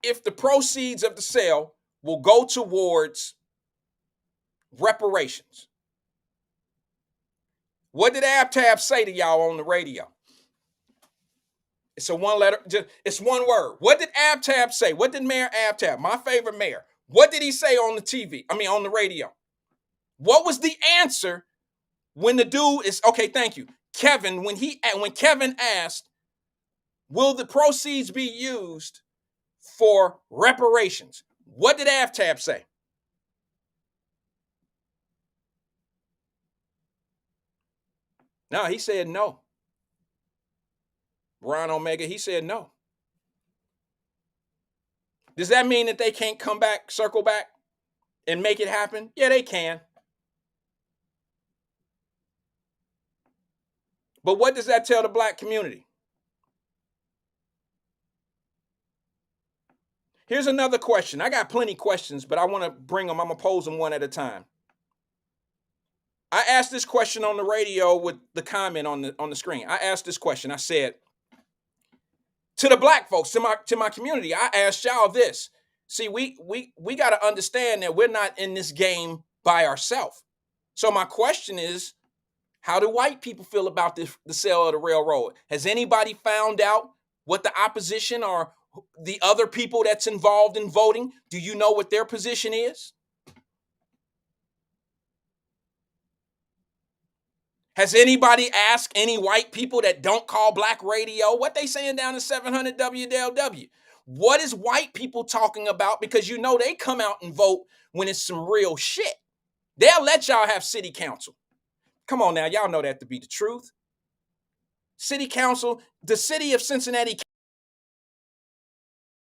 if the proceeds of the sale will go towards reparations. What did Aftab say to y'all on the radio? It's a one letter, it's one word. What did Aftab say? What did Mayor Aftab, my favorite mayor, what did he say on on the radio? What was the answer when the dude is, okay, thank you. Kevin, when Kevin asked, will the proceeds be used for reparations? What did Aftab say? No, he said no. Ron Omega, he said no. Does that mean that they can't come back, circle back, and make it happen? Yeah, they can. But what does that tell the black community? Here's another question. I got plenty of questions, but I want to bring them. I'm going to pose them one at a time. I asked this question on the radio with the comment on the screen. I asked this question. I said, to the black folks, to my community, I asked y'all this. See, we got to understand that we're not in this game by ourselves. So my question is, how do white people feel about the sale of the railroad? Has anybody found out what the opposition or the other people that's involved in voting, do you know what their position is? Has anybody asked any white people that don't call black radio what they saying down in 700 WDLW? What is white people talking about? Because you know they come out and vote when it's some real shit. They'll let y'all have city council. Come on now, y'all know that to be the truth. City council, the city of Cincinnati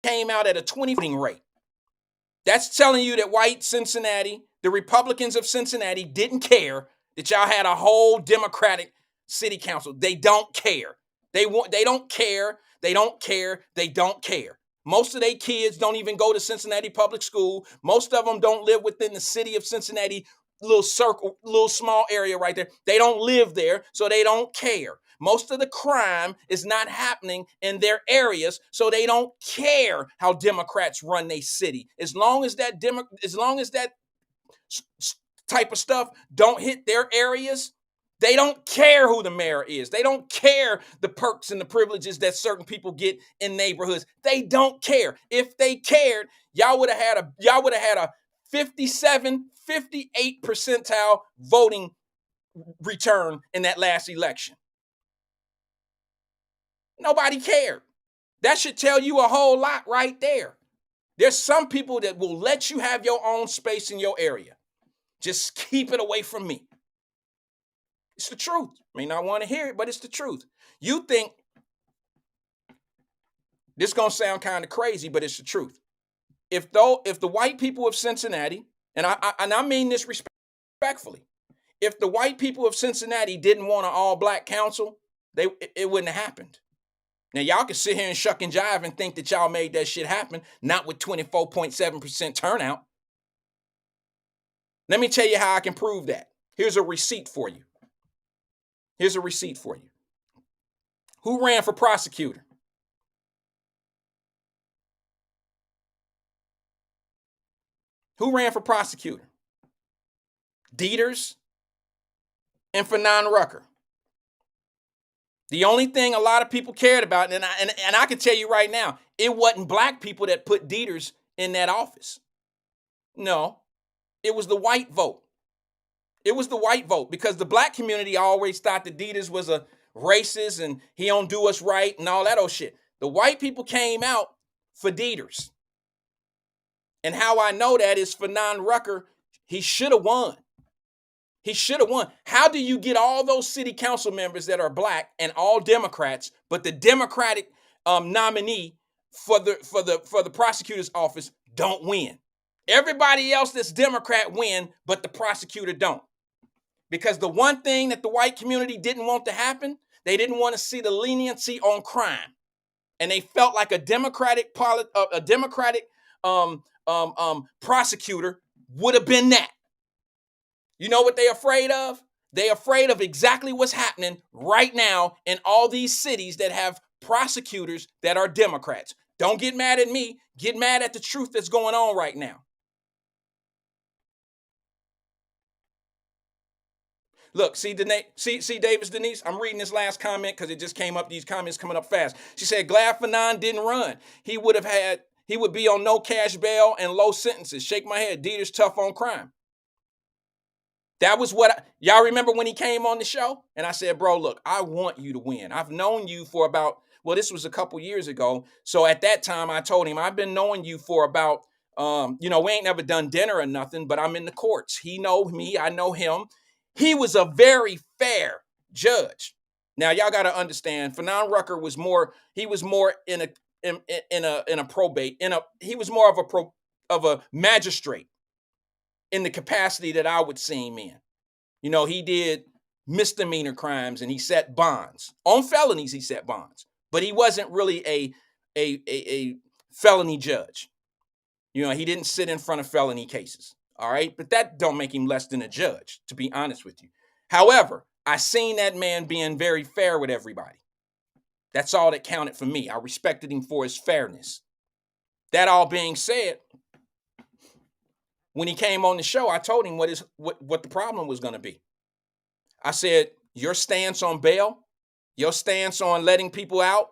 came out at a 20 voting rate. That's telling you that white Cincinnati, the Republicans of Cincinnati didn't care that y'all had a whole Democratic city council. They don't care. They don't care. They don't care. Most of their kids don't even go to Cincinnati public school. Most of them don't live within the city of Cincinnati, little circle, little small area right there. They don't live there, so they don't care. Most of the crime is not happening in their areas, so they don't care how Democrats run their city. As long as that type of stuff don't hit their areas, they don't care who the mayor is. They don't care the perks and the privileges that certain people get in neighborhoods. They don't care. If they cared, y'all would have had a 57, 58 percentile voting return in that last election. Nobody cared. That should tell you a whole lot right there. There's some people that will let you have your own space in your area. Just keep it away from me. It's the truth. May not want to hear it, but it's the truth. You think this is going to sound kind of crazy, but it's the truth. If the white people of Cincinnati, and I mean this respectfully, if the white people of Cincinnati didn't want an all-black council, it wouldn't have happened. Now, y'all can sit here and shuck and jive and think that y'all made that shit happen, not with 24.7% turnout. Let me tell you how I can prove that. Here's a receipt for you. Who ran for prosecutor? Dieters and Fanon Rucker. The only thing a lot of people cared about, and I can tell you right now, it wasn't black people that put Dieters in that office. No, it was the white vote. It was the white vote because the black community always thought that Dieters was a racist and he don't do us right and all that old shit. The white people came out for Dieters. And how I know that is Fanon Rucker, he should have won. How do you get all those city council members that are black and all Democrats, but the Democratic nominee for the prosecutor's office don't win? Everybody else that's Democrat win, but the prosecutor don't. Because the one thing that the white community didn't want to happen, they didn't want to see the leniency on crime. And they felt like a Democratic prosecutor would have been that. You know what they're afraid of? They're afraid of exactly what's happening right now in all these cities that have prosecutors that are Democrats. Don't get mad at me. Get mad at the truth that's going on right now. Look, see Davis Denise, I'm reading this last comment because it just came up, these comments coming up fast. She said, glad Fanon didn't run. He would be on no cash bail and low sentences. Shake my head. Dieter's tough on crime. That was y'all remember when he came on the show? And I said, bro, look, I want you to win. I've known you for this was a couple years ago. So at that time, I told him, I've been knowing you for about, we ain't never done dinner or nothing, but I'm in the courts. He know me. I know him. He was a very fair judge. Now, y'all got to understand, Fanon Rucker was more in a probate, he was more of a magistrate in the capacity that I would see him in. He did misdemeanor crimes and he set bonds. On felonies, he set bonds. But he wasn't really a felony judge. He didn't sit in front of felony cases. All right. But that don't make him less than a judge, to be honest with you. However, I seen that man being very fair with everybody. That's all that counted for me. I respected him for his fairness. That all being said, when he came on the show, I told him what the problem was going to be. I said, your stance on bail, your stance on letting people out,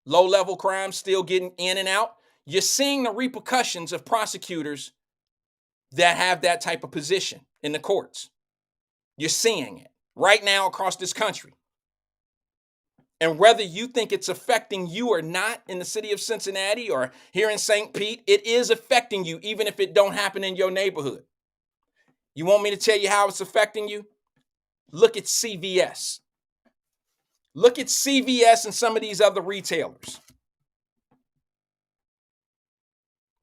low-level crimes still getting in and out, you're seeing the repercussions of prosecutors that have that type of position in the courts. You're seeing it right now across this country. And whether you think it's affecting you or not in the city of Cincinnati or here in St. Pete, it is affecting you, even if it don't happen in your neighborhood. You want me to tell you how it's affecting you? Look at CVS. Look at CVS and some of these other retailers.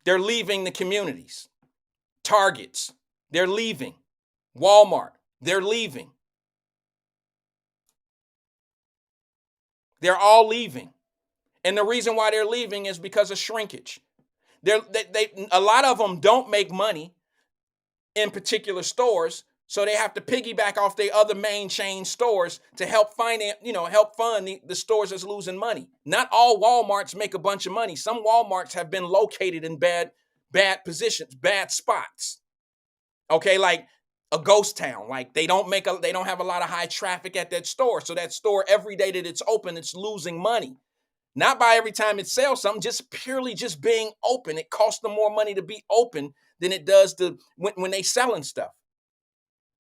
They're leaving the communities. Targets, they're leaving. Walmart, they're leaving. They're all leaving. And the reason why they're leaving is because of shrinkage. A lot of them don't make money in particular stores, so they have to piggyback off their other main chain stores to help finance, help fund the stores that's losing money. Not all Walmarts make a bunch of money. Some Walmarts have been located in bad positions, bad spots. Okay, like a ghost town. Like they don't have a lot of high traffic at that store. So that store, every day that it's open, it's losing money. Not by every time it sells something, just purely just being open. It costs them more money to be open than it does when they selling stuff.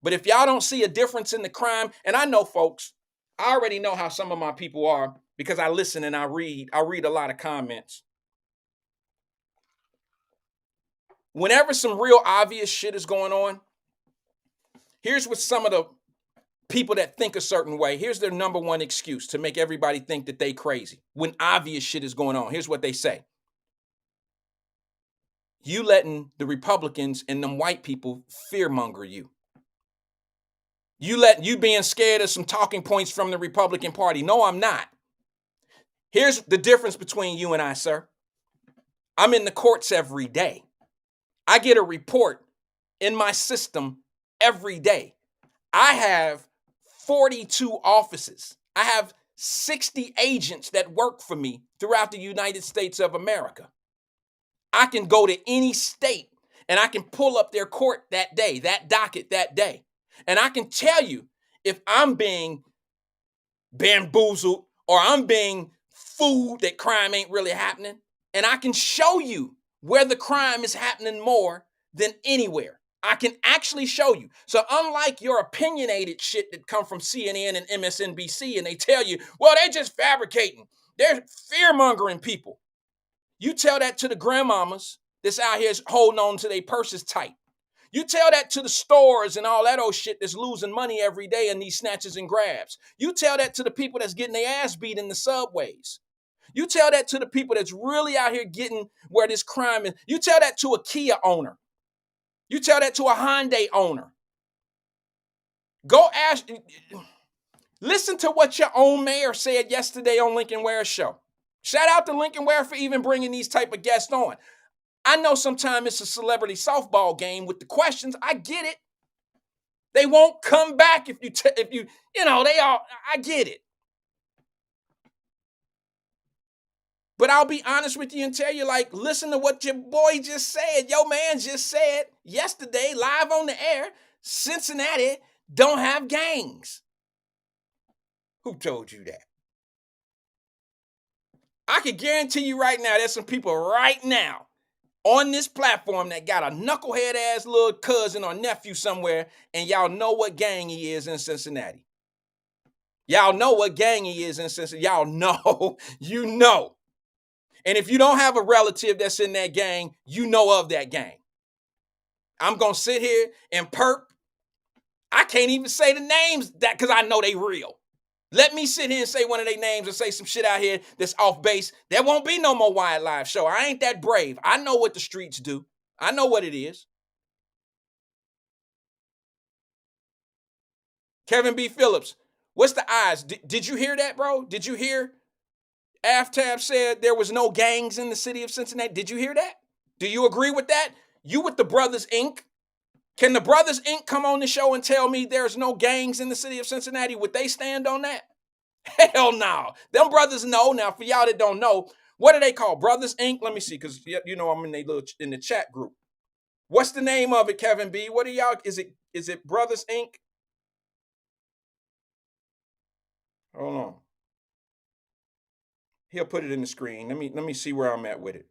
But if y'all don't see a difference in the crime, and I know, folks, I already know how some of my people are because I listen and I read a lot of comments. Whenever some real obvious shit is going on, here's what some of the people that think a certain way, here's their number one excuse to make everybody think that they crazy. When obvious shit is going on, here's what they say. You letting the Republicans and them white people fearmonger you. You being scared of some talking points from the Republican Party. No, I'm not. Here's the difference between you and I, sir. I'm in the courts every day. I get a report in my system every day. I have 42 offices. I have 60 agents that work for me throughout the United States of America. I can go to any state and I can pull up their court that day, that docket that day. And I can tell you if I'm being bamboozled or I'm being fooled that crime ain't really happening. And I can show you where the crime is happening more than anywhere. I can actually show you. So unlike your opinionated shit that come from CNN and MSNBC and they tell you, well, they're just fabricating. They're fear-mongering people. You tell that to the grandmamas that's out here holding on to their purses tight. You tell that to the stores and all that old shit that's losing money every day in these snatches and grabs. You tell that to the people that's getting their ass beat in the subways. You tell that to the people that's really out here getting where this crime is. You tell that to a Kia owner. You tell that to a Hyundai owner. Go ask, listen to what your own mayor said yesterday on Lincoln Ware's show. Shout out to Lincoln Ware for even bringing these type of guests on. I know sometimes it's a celebrity softball game with the questions. I get it. They won't come back if I get it. But I'll be honest with you and tell you, like, listen to what your boy just said. Your man just said yesterday, live on the air, Cincinnati don't have gangs. Who told you that? I can guarantee you right now, there's some people right now on this platform that got a knucklehead ass little cousin or nephew somewhere, and y'all know what gang he is in Cincinnati. Y'all know what gang he is in Cincinnati. Y'all know, you know. And if you don't have a relative that's in that gang, you know of that gang. I'm going to sit here and perp. I can't even say the names that because I know they real. Let me sit here and say one of their names and say some shit out here that's off base. There won't be no more Wyatt Live show. I ain't that brave. I know what the streets do. I know what it is. Kevin B. Phillips, what's the odds? Did you hear that, bro? Did you hear Aftab said there was no gangs in the city of Cincinnati? Did you hear that? Do you agree with that? You with the Brothers Inc.? Can the Brothers Inc. come on the show and tell me there's no gangs in the city of Cincinnati? Would they stand on that? Hell no. Them brothers know. Now, for y'all that don't know, what do they call? Brothers Inc.? Let me see, because you know I'm in the chat group. What's the name of it, Kevin B? What are y'all? Is it Brothers Inc.? Hold on. He'll put it in the screen. Let me see where I'm at with it.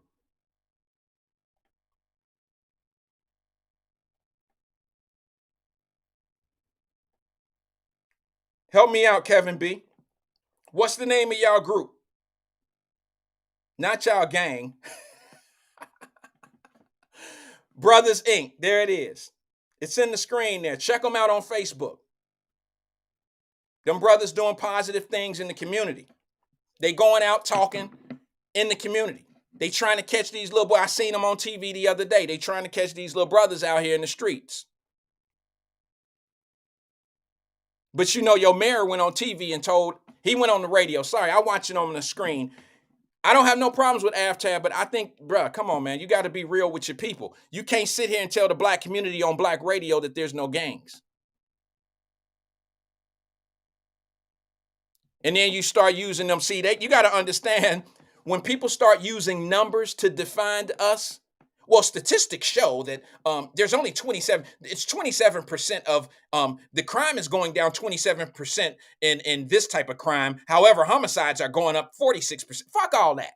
Help me out, Kevin B. What's the name of y'all group? Not y'all gang. Brothers Inc. There it is. It's in the screen there. Check them out on Facebook. Them brothers doing positive things in the community. They going out talking in the community. They trying to catch these little boys. I seen them on TV the other day. They trying to catch these little brothers out here in the streets. But you know, your mayor went on TV and he went on the radio. Sorry, I watch it on the screen. I don't have no problems with AFTAB, but I think, bruh, come on, man. You got to be real with your people. You can't sit here and tell the black community on black radio that there's no gangs. And then you start using them. See, you got to understand, when people start using numbers to define us, well, statistics show that there's only 27. It's 27% of the crime is going down 27% in this type of crime. However, homicides are going up 46%. Fuck all that.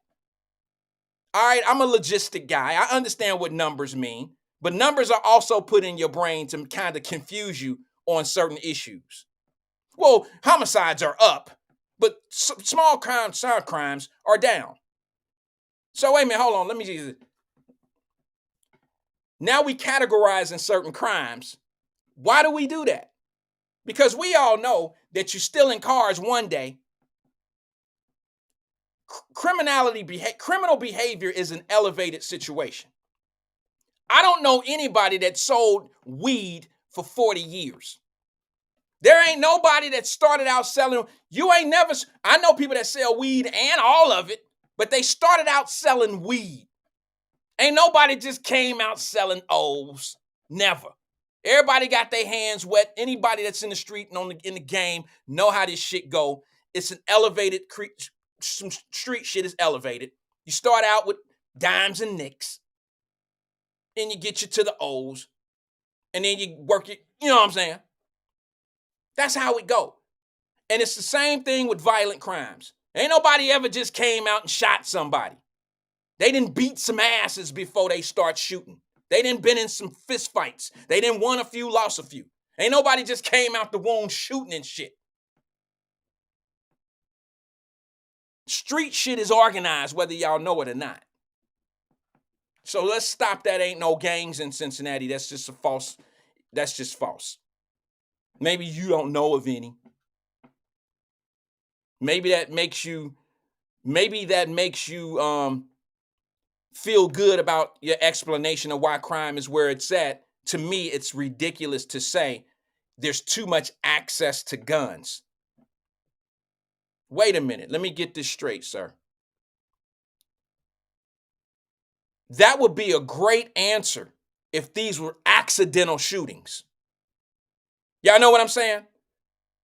All right, I'm a logistic guy. I understand what numbers mean, but numbers are also put in your brain to kind of confuse you on certain issues. Well, homicides are up, but small crimes, side crimes are down. So wait a minute, hold on. Let me see. Now we categorize in certain crimes. Why do we do that? Because we all know that you're stealing cars one day. Criminal behavior is an elevated situation. I don't know anybody that sold weed for 40 years. There ain't nobody that started out selling. I know people that sell weed and all of it, but they started out selling weed. Ain't nobody just came out selling O's. Never. Everybody got their hands wet. Anybody that's in the street and in the game know how this shit go. It's an elevated, some street shit is elevated. You start out with dimes and nicks. And you get you to the O's. And then you work it, you know what I'm saying? That's how it go. And it's the same thing with violent crimes. Ain't nobody ever just came out and shot somebody. They didn't beat some asses before they start shooting. They didn't been in some fist fights. They didn't won a few, lost a few. Ain't nobody just came out the womb shooting and shit. Street shit is organized, whether y'all know it or not. So let's stop that ain't no gangs in Cincinnati. That's just false. Maybe you don't know of any. Maybe that makes you feel good about your explanation of why crime is where it's at. To me, it's ridiculous to say there's too much access to guns. Wait a minute. Let me get this straight, sir. That would be a great answer if these were accidental shootings. Y'all know what I'm saying?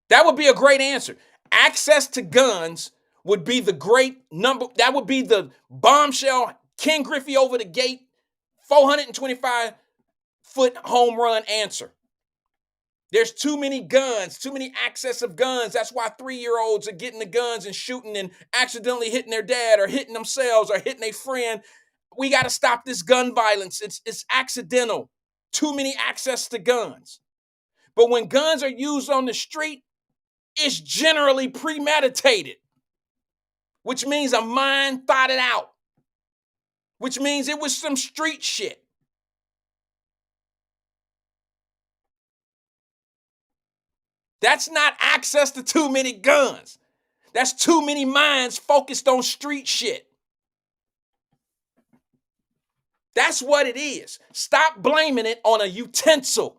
That would be a great answer. Access to guns would be the great number. That would be the bombshell, Ken Griffey over the gate, 425-foot home run answer. There's too many guns, too many access of guns. That's why 3-year-olds are getting the guns and shooting and accidentally hitting their dad or hitting themselves or hitting a friend. We got to stop this gun violence. It's accidental. Too many access to guns. But when guns are used on the street, it's generally premeditated, which means a mind thought it out, which means it was some street shit. That's not access to too many guns. That's too many minds focused on street shit. That's what it is. Stop blaming it on a utensil.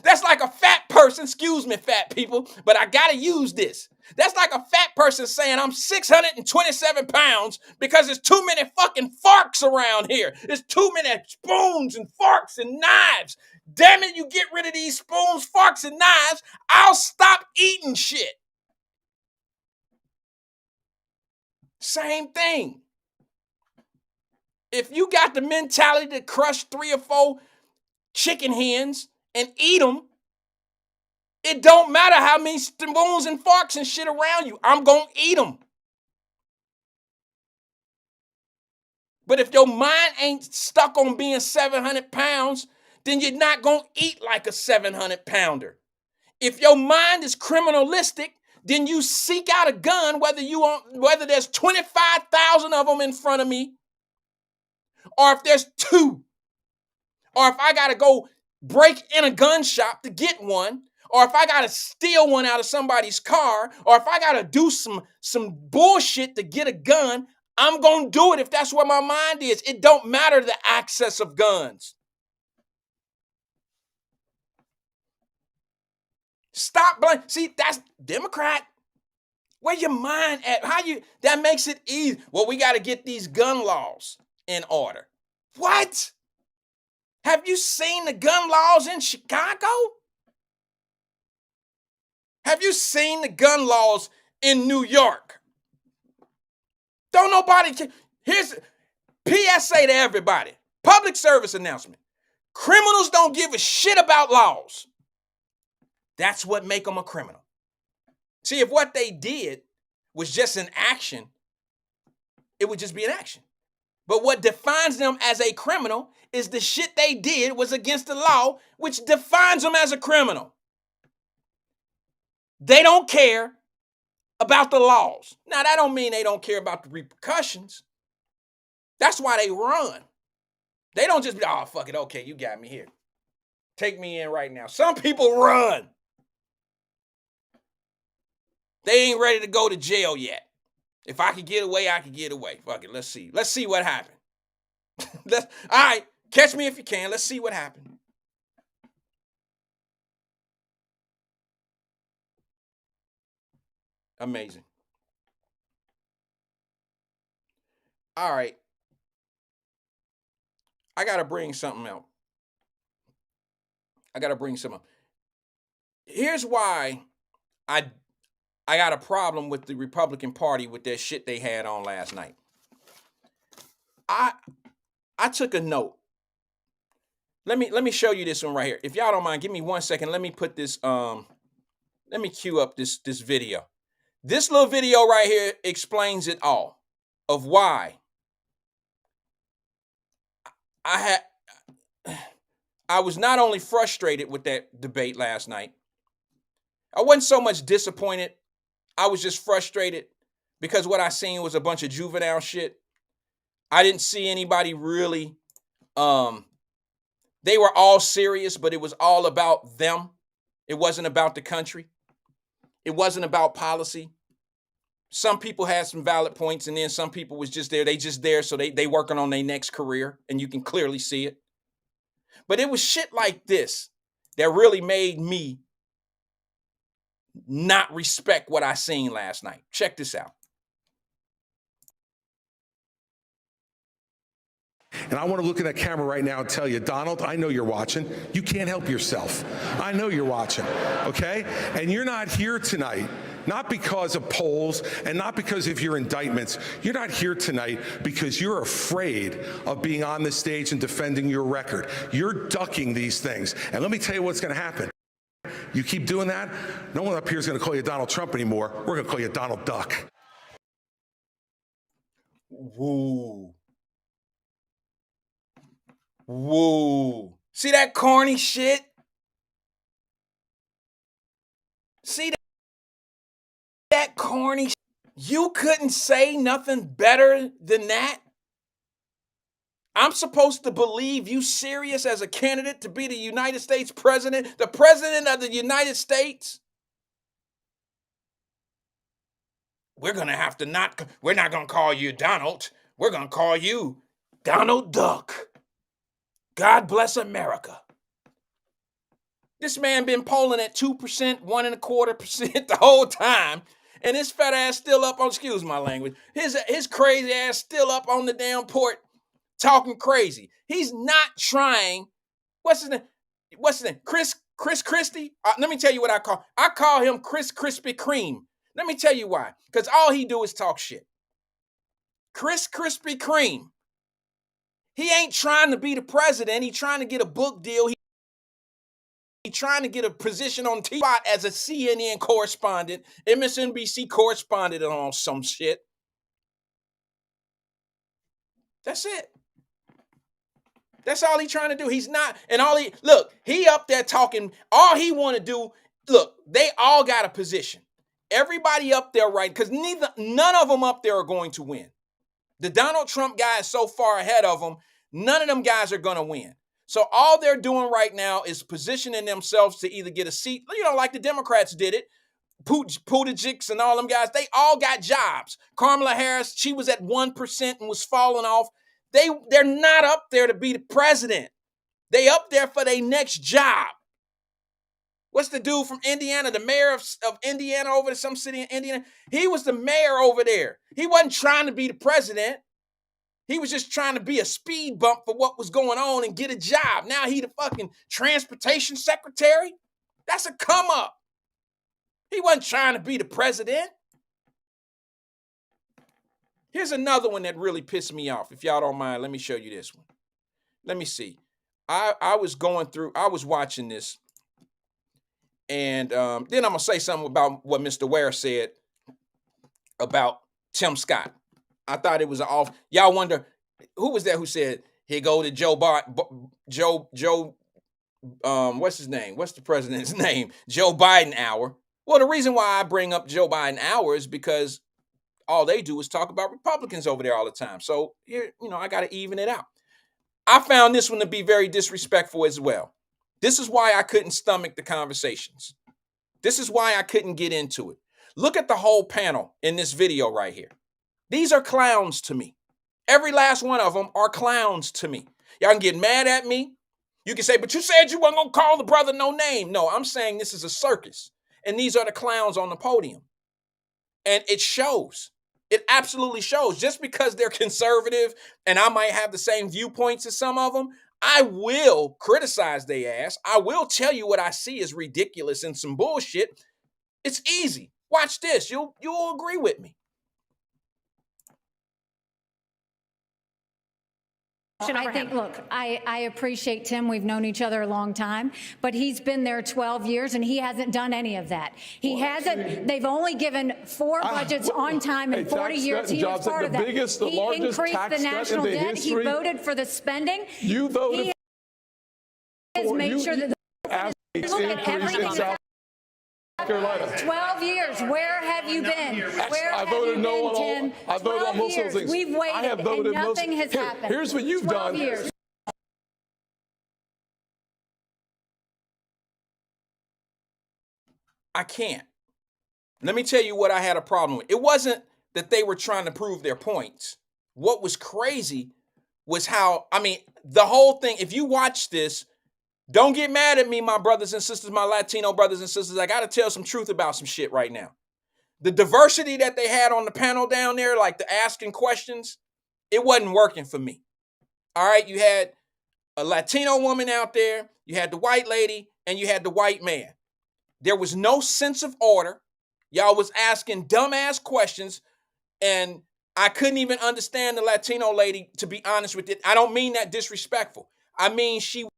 That's like a fat person, excuse me, fat people, but I gotta use this. That's like a fat person saying I'm 627 pounds because there's too many fucking forks around here. There's too many spoons and forks and knives. Damn it, you get rid of these spoons, forks, and knives, I'll stop eating shit. Same thing. If you got the mentality to crush 3 or 4 chicken hens and eat them, it don't matter how many spoons and forks and shit around you. I'm going to eat them. But if your mind ain't stuck on being 700 pounds, then you're not going to eat like a 700 pounder. If your mind is criminalistic, then you seek out a gun, whether there's 25,000 of them in front of me, or if there's 2, or if I got to go break in a gun shop to get one, or if I got to steal one out of somebody's car, or if I got to do some bullshit to get a gun, I'm going to do it if that's where my mind is. It don't matter the access of guns. Stop blaming. See, that's Democrat. Where your mind at? That makes it easy. Well, we got to get these gun laws in order. What? Have you seen the gun laws in Chicago? Have you seen the gun laws in New York? Don't nobody. Here's PSA to everybody. Public service announcement. Criminals don't give a shit about laws. That's what make them a criminal. See, if what they did was just an action, it would just be an action. But what defines them as a criminal is the shit they did was against the law, which defines them as a criminal. They don't care about the laws. Now, that don't mean they don't care about the repercussions. That's why they run. They don't just be, oh, fuck it, okay, you got me here. Take me in right now. Some people run. They ain't ready to go to jail yet. If I could get away, I could get away. Fuck it, let's see. Let's see what happened. All right, catch me if you can. Let's see what happened. Amazing. All right. I got to bring something out. Here's why I got a problem with the Republican Party with that shit they had on last night. I took a note. Let me show you this one right here. If y'all don't mind, give me 1 second. Let me put this let me cue up this video. This little video right here explains it all of why I was not only frustrated with that debate last night. I wasn't so much disappointed. I was just frustrated because what I seen was a bunch of juvenile shit. I didn't see anybody really, they were all serious, but it was all about them. It wasn't about the country. It wasn't about policy. Some people had some valid points, and then some people was just there. They just there, so they working on their next career, and you can clearly see it. But it was shit like this that really made me not respect what I seen last night. Check this out. And I want to look at that camera right now and tell you, Donald, I know you're watching. You can't help yourself. I know you're watching, okay? And you're not here tonight, not because of polls and not because of your indictments. You're not here tonight because you're afraid of being on the stage and defending your record. You're ducking these things. And let me tell you what's going to happen. You keep doing that, no one up here is going to call you Donald Trump anymore. We're going to call you Donald Duck. Woo. Woo. See that corny shit? See that corny shit? You couldn't say nothing better than that? I'm supposed to believe you serious as a candidate to be the United States president, the president of the United States? We're not going to call you Donald. We're going to call you Donald Duck. God bless America. This man been polling at 2%, 1.25% the whole time. And his fat ass still up on, excuse my language, his crazy ass still up on the damn port talking crazy. He's not trying, what's his name? Chris Christie? Let me tell you what I call him Chris Krispy Kreme. Let me tell you why. Because all he do is talk shit. Chris Krispy Kreme. He ain't trying to be the president. He trying to get a book deal. He trying to get a position on TV as a CNN correspondent, MSNBC correspondent on some shit. That's it. That's all he trying to do. He's not, and he up there talking, all he want to do, look, they all got a position. Everybody up there, right? Because none of them up there are going to win. The Donald Trump guy is so far ahead of them, none of them guys are going to win. So all they're doing right now is positioning themselves to either get a seat, like the Democrats did it. Buttigieg and all them guys, they all got jobs. Kamala Harris, she was at 1% and was falling off. They're not up there to be the president. They up there for their next job. What's the dude from Indiana, the mayor of Indiana over to some city in Indiana? He was the mayor over there. He wasn't trying to be the president. He was just trying to be a speed bump for what was going on and get a job. Now he the fucking transportation secretary? That's a come up. He wasn't trying to be the president. Here's another one that really pissed me off. If y'all don't mind, let me show you this one. Let me see. I was watching this, and then I'm going to say something about what Mr. Ware said about Tim Scott. I thought it was an off. Y'all wonder, who was that who said, here go to what's his name? What's the president's name? Joe Biden hour. Well, the reason why I bring up Joe Biden hour is because all they do is talk about Republicans over there all the time. So here, I got to even it out. I found this one to be very disrespectful as well. This is why I couldn't stomach the conversations. This is why I couldn't get into it. Look at the whole panel in this video right here. These are clowns to me. Every last one of them are clowns to me. Y'all can get mad at me. You can say, but you said you weren't going to call the brother no name. No, I'm saying this is a circus. And these are the clowns on the podium. And it shows. It absolutely shows. Just because they're conservative and I might have the same viewpoints as some of them, I will criticize their ass. I will tell you what I see is ridiculous and some bullshit. It's easy. Watch this. You'll agree with me. I think, look, I appreciate Tim. We've known each other a long time, but he's been there 12 years and he hasn't done any of that. He hasn't. They've only given 4 budgets on time in 40 years. He was part of that. He increased the national debt. He voted for the spending. You voted. He has made sure that look at everything. Carolina. 12 years. Where have you been? Where I voted have you no been, on Tim? all. I voted on most of those things. We've waited, I have voted and nothing has happened. Here's what you've 12 done. Years. I can't. Let me tell you what I had a problem with. It wasn't that they were trying to prove their points. What was crazy was how, the whole thing, if you watch this, don't get mad at me, my brothers and sisters, my Latino brothers and sisters. I got to tell some truth about some shit right now. The diversity that they had on the panel down there, like the asking questions, it wasn't working for me. All right, you had a Latino woman out there, you had the white lady, and you had the white man. There was no sense of order. Y'all was asking dumbass questions, and I couldn't even understand the Latino lady, to be honest with you. I don't mean that disrespectful. I mean, she was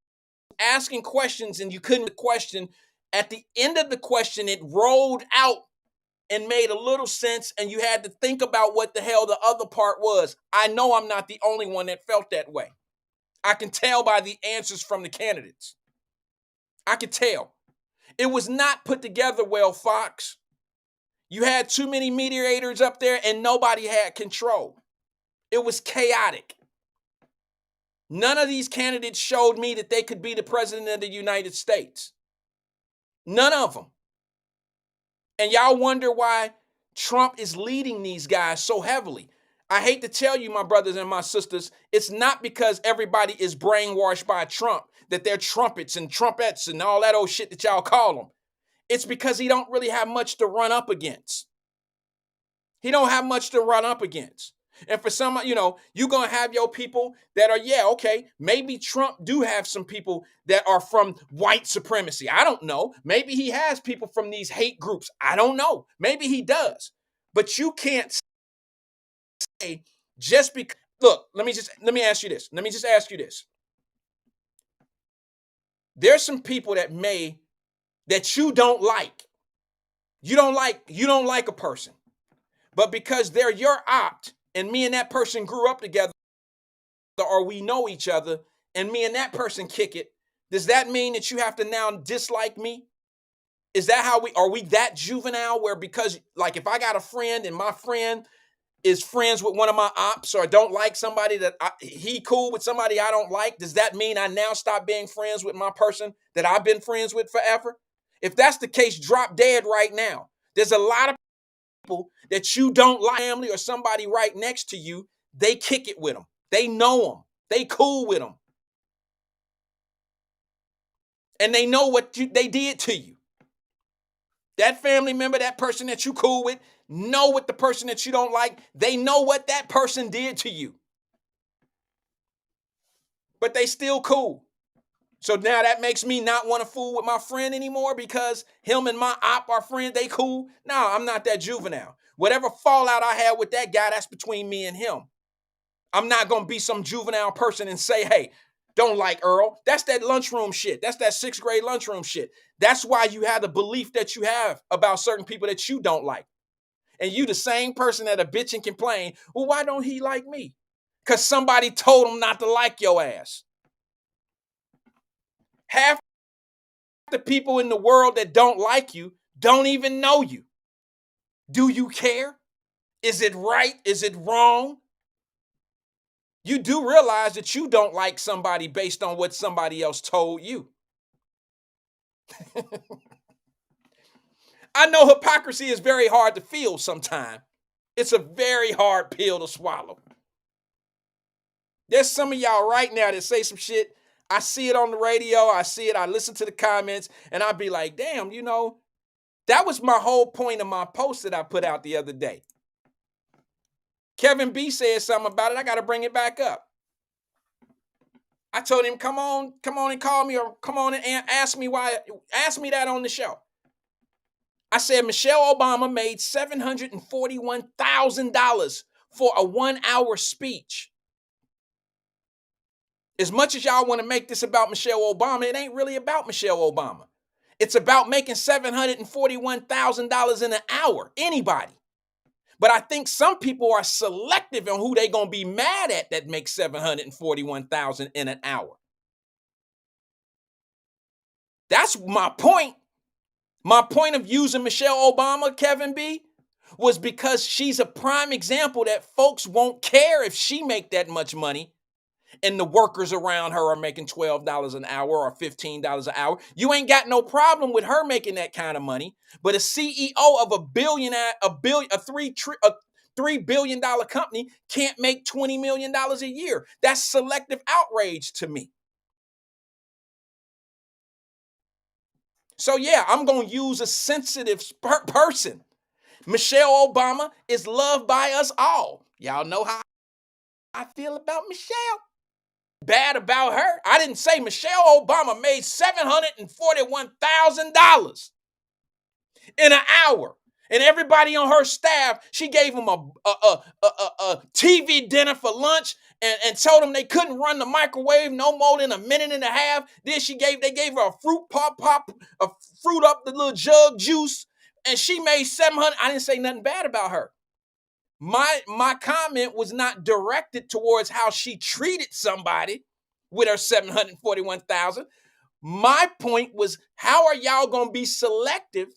asking questions, and you couldn't question. At the end of the question, it rolled out and made a little sense, and you had to think about what the hell the other part was. I know I'm not the only one that felt that way. I can tell by the answers from the candidates. I could tell. It was not put together well, Fox. You had too many mediators up there, and nobody had control. It was chaotic. None of these candidates showed me that they could be the president of the United States. None of them. And y'all wonder why Trump is leading these guys so heavily. I hate to tell you, my brothers and my sisters, it's not because everybody is brainwashed by Trump, that they're trumpets and trumpettes and all that old shit that y'all call them. It's because he don't really have much to run up against. He don't have much to run up against. And for some, you're going to have your people that are, maybe Trump do have some people that are from white supremacy. I don't know. Maybe he has people from these hate groups. I don't know. Maybe he does. But you can't say just because, look, let me ask you this. Let me just ask you this. There's some people that you don't like. You don't like a person. But because they're your opt, and me and that person grew up together, or we know each other, and me and that person kick it, does that mean that you have to now dislike me? Is that are we that juvenile where because, like, if I got a friend and my friend is friends with one of my ops or don't like somebody he cool with somebody I don't like, does that mean I now stop being friends with my person that I've been friends with forever? If that's the case, drop dead right now. There's a lot of people that you don't like, family or somebody right next to you, they kick it with them. They know them. They cool with them. And they know what they did to you. That family member, that person that you cool with, know what the person that you don't like, they know what that person did to you. But they still cool. So now that makes me not want to fool with my friend anymore because him and my op are friends, they cool. No, I'm not that juvenile. Whatever fallout I had with that guy, that's between me and him. I'm not going to be some juvenile person and say, hey, don't like Earl. That's that lunchroom shit. That's that 6th grade lunchroom shit. That's why you have the belief that you have about certain people that you don't like. And you the same person that a bitch and complain, well, why don't he like me? Because somebody told him not to like your ass. Half the people in the world that don't like you don't even know you. Do you care? Is it right? Is it wrong? You do realize that you don't like somebody based on what somebody else told you. I know hypocrisy is very hard to feel sometimes. It's a very hard pill to swallow. There's some of y'all right now that say some shit. I see it on the radio. I see it. I listen to the comments and I'll be like, damn, that was my whole point of my post that I put out the other day. Kevin B said something about it. I got to bring it back up. I told him, come on and call me or come on and ask me that on the show. I said, Michelle Obama made $741,000 for a 1-hour speech. As much as y'all want to make this about Michelle Obama, it ain't really about Michelle Obama. It's about making $741,000 in an hour. Anybody. But I think some people are selective on who they going to be mad at that makes $741,000 in an hour. That's my point. My point of using Michelle Obama, Kevin B, was because she's a prime example that folks won't care if she make that much money and the workers around her are making $12 an hour or $15 an hour. You ain't got no problem with her making that kind of money, but a CEO of a $3 billion company can't make $20 million a year. That's selective outrage to me. So yeah, I'm going to use a sensitive person. Michelle Obama is loved by us all. Y'all know how I feel about Michelle. Bad about her. I didn't say Michelle Obama made $741,000 in an hour. And everybody on her staff, she gave them a TV dinner for lunch and told them they couldn't run the microwave no more than a minute and a half. Then they gave her a fruit a fruit up the little jug juice, and she made 700. I didn't say nothing bad about her. My comment was not directed towards how she treated somebody with her 741,000. My point was, how are y'all going to be selective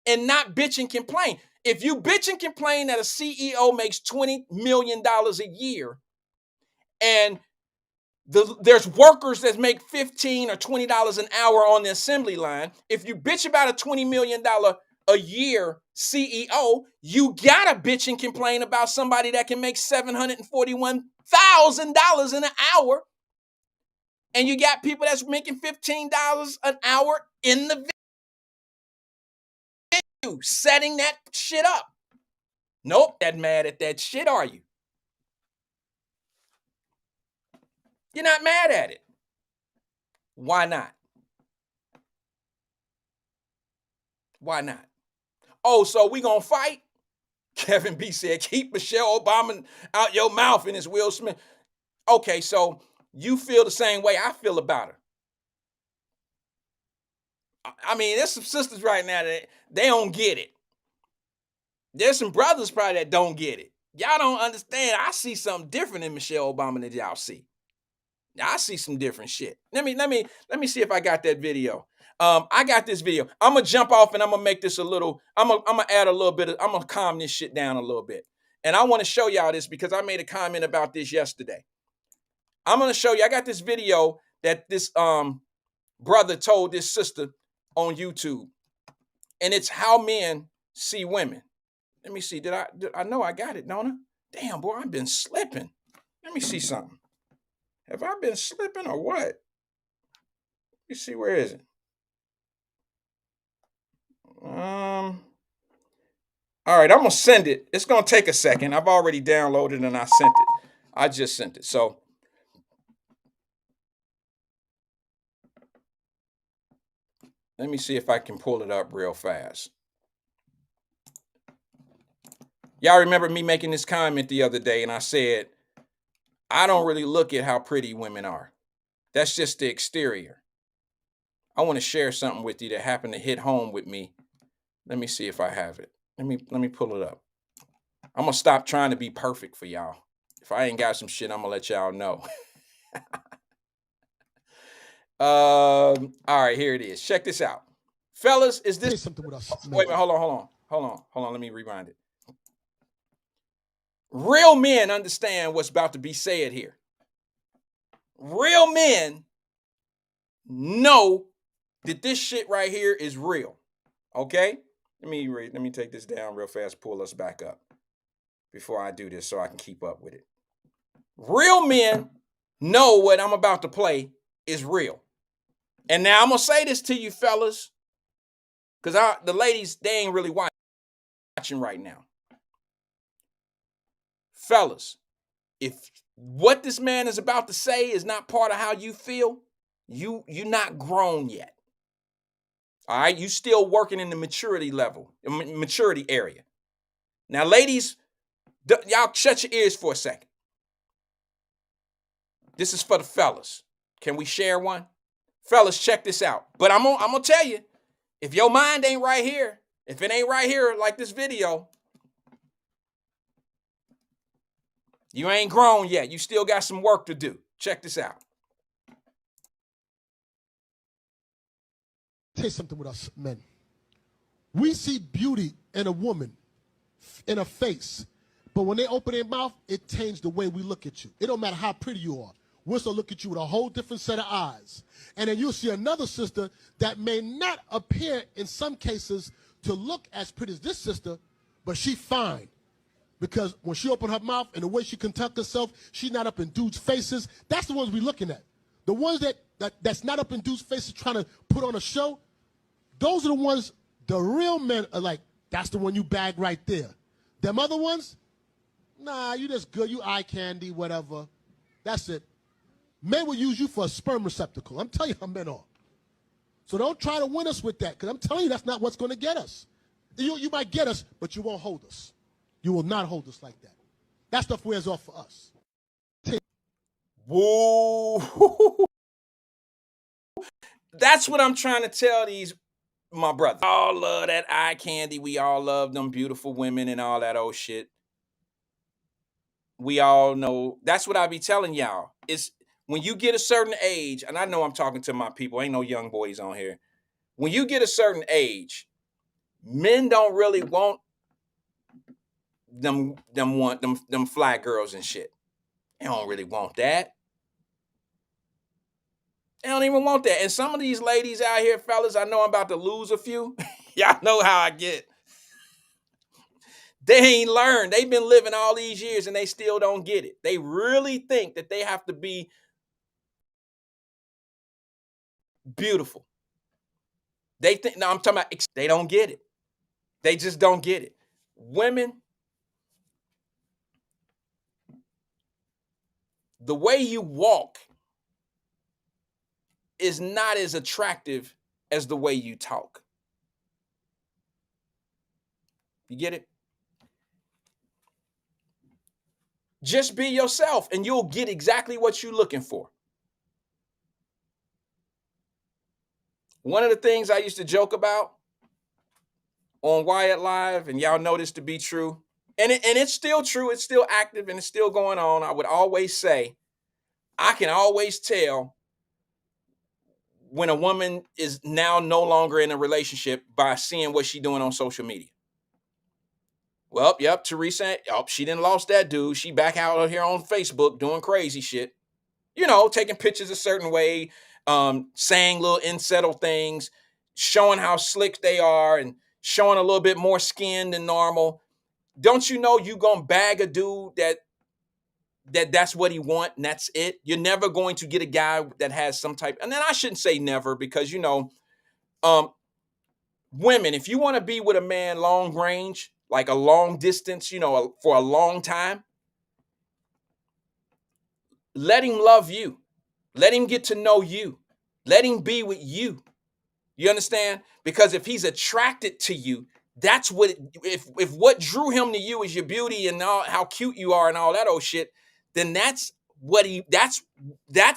and not bitch and complain? If you bitch and complain that a CEO makes $20 million a year and there's workers that make $15 or $20 an hour on the assembly line, if you bitch about a $20 million a year CEO, you gotta bitch and complain about somebody that can make $741,000 in an hour, and you got people that's making $15 an hour in the venue, setting that shit up. Nope, that mad at that shit, are you? You're not mad at it. Why not? Why not? Oh, so we gonna fight? Kevin B said, keep Michelle Obama out your mouth, and it's Will Smith. Okay, so you feel the same way I feel about her. I mean, there's some sisters right now that they don't get it. There's some brothers probably that don't get it. Y'all don't understand. I see something different in Michelle Obama than y'all see. I see some different shit. Let me see if I got that video. I got this video. I'm gonna jump off and I'm gonna make this a little. I'm gonna add a little bit. I'm gonna calm this shit down a little bit. And I want to show y'all this because I made a comment about this yesterday. I'm gonna show you. I got this video that this brother told this sister on YouTube, and it's how men see women. Let me see. Did I know I got it, don't I? Damn, boy, I've been slipping. Let me see something. Have I been slipping or what? Let me see, where is it? All right, I'm gonna send it. It's gonna take a second. I've already downloaded and I sent it. I just sent it. So let me see if I can pull it up real fast. Y'all remember me making this comment the other day, and I said, I don't really look at how pretty women are. That's just the exterior. I want to share something with you that happened to hit home with me. Let me see if I have it. Let me pull it up. I'm gonna stop trying to be perfect for y'all. If I ain't got some shit, I'm gonna let y'all know. All right, here it is. Check this out. Fellas, is this something with us? wait a minute, hold on. Let me rewind it. Real men understand what's about to be said here. Real men know that this shit right here is real. Okay? Let me take this down real fast, pull us back up before I do this so I can keep up with it. Real men know what I'm about to play is real. And now I'm gonna say this to you fellas, because the ladies, they ain't really watching right now. Fellas, if what this man is about to say is not part of how you feel, you're not grown yet. All right, you still working in the maturity level, maturity area. Now, ladies, y'all shut your ears for a second. This is for the fellas. Can we share one? Fellas, check this out. But I'm gonna tell you, if your mind ain't right here, if it ain't right here like this video, you ain't grown yet. You still got some work to do. Check this out. Tell you something with us men. We see beauty in a woman, in a face, but when they open their mouth, it changes the way we look at you. It don't matter how pretty you are. We'll still look at you with a whole different set of eyes. And then you'll see another sister that may not appear in some cases to look as pretty as this sister, but she fine. Because when she open her mouth and the way she conduct herself, she's not up in dudes' faces. That's the ones we're looking at. The ones that's not up in dudes' faces trying to put on a show, those are the ones the real men are like, that's the one you bag right there. Them other ones, nah, you just good, you eye candy, whatever. That's it. Men will use you for a sperm receptacle. I'm telling you how men are. So don't try to win us with that, because I'm telling you that's not what's going to get us. You might get us, but you won't hold us. You will not hold us like that. That stuff wears off for us. Woo! That's what I'm trying to tell my brothers. We all love that eye candy. We all love them beautiful women and all that old shit. We all know. That's what I be telling y'all. It's when you get a certain age, and I know I'm talking to my people. Ain't no young boys on here. When you get a certain age, men don't really want them fly girls and shit. They don't really want that. They don't even want that. And some of these ladies out here, fellas, I know I'm about to lose a few. Y'all know how I get. They ain't learned. They've been living all these years and they still don't get it. They really think that they have to be beautiful. They think, no, I'm talking about, they don't get it. They just don't get it. Women, the way you walk is not as attractive as the way you talk. You get it? Just be yourself and you'll get exactly what you're looking for. One of the things I used to joke about on Wyatt Live, and y'all know this to be true, and it's still true, it's still active, and it's still going on. I would always say, I can always tell when a woman is now no longer in a relationship by seeing what she's doing on social media. Well, yep, Teresa, she didn't lost that dude. She back out here on Facebook doing crazy shit. You know, taking pictures a certain way, saying little unsettled things, showing how slick they are and showing a little bit more skin than normal. Don't you know you gonna bag a dude that's what he want and that's it? You're never going to get a guy that has some type, and then I shouldn't say never because, you know, women, if you want to be with a man long range, like a long distance, for a long time, let him love you. Let him get to know you. Let him be with you. You understand? Because if he's attracted to you, that's what if what drew him to you is your beauty and all, how cute you are and all that old shit, then that's what he that's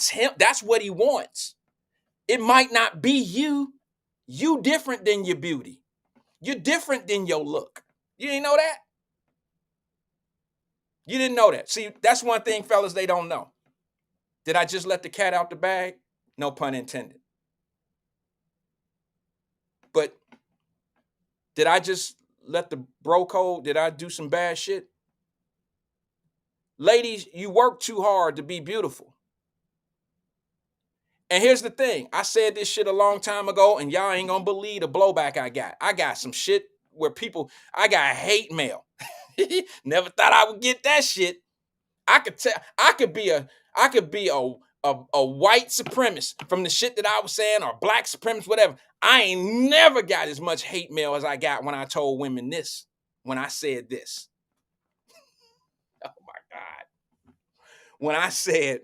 him, that's what he wants. It might not be you. You different than your beauty. You're different than your look. You didn't know that? You didn't know that. See, that's one thing, fellas, they don't know. Did I just let the cat out the bag? No pun intended. But did I just let the bro code? Did I do some bad shit? Ladies, you work too hard to be beautiful. And here's the thing. I said this shit a long time ago, and y'all ain't gonna believe the blowback I got. I got some shit where I got hate mail. Never thought I would get that shit. I could be a white supremacist from the shit that I was saying, or black supremacist, whatever. I ain't never got as much hate mail as I got when I told women this, when I said this. Oh my God. When I said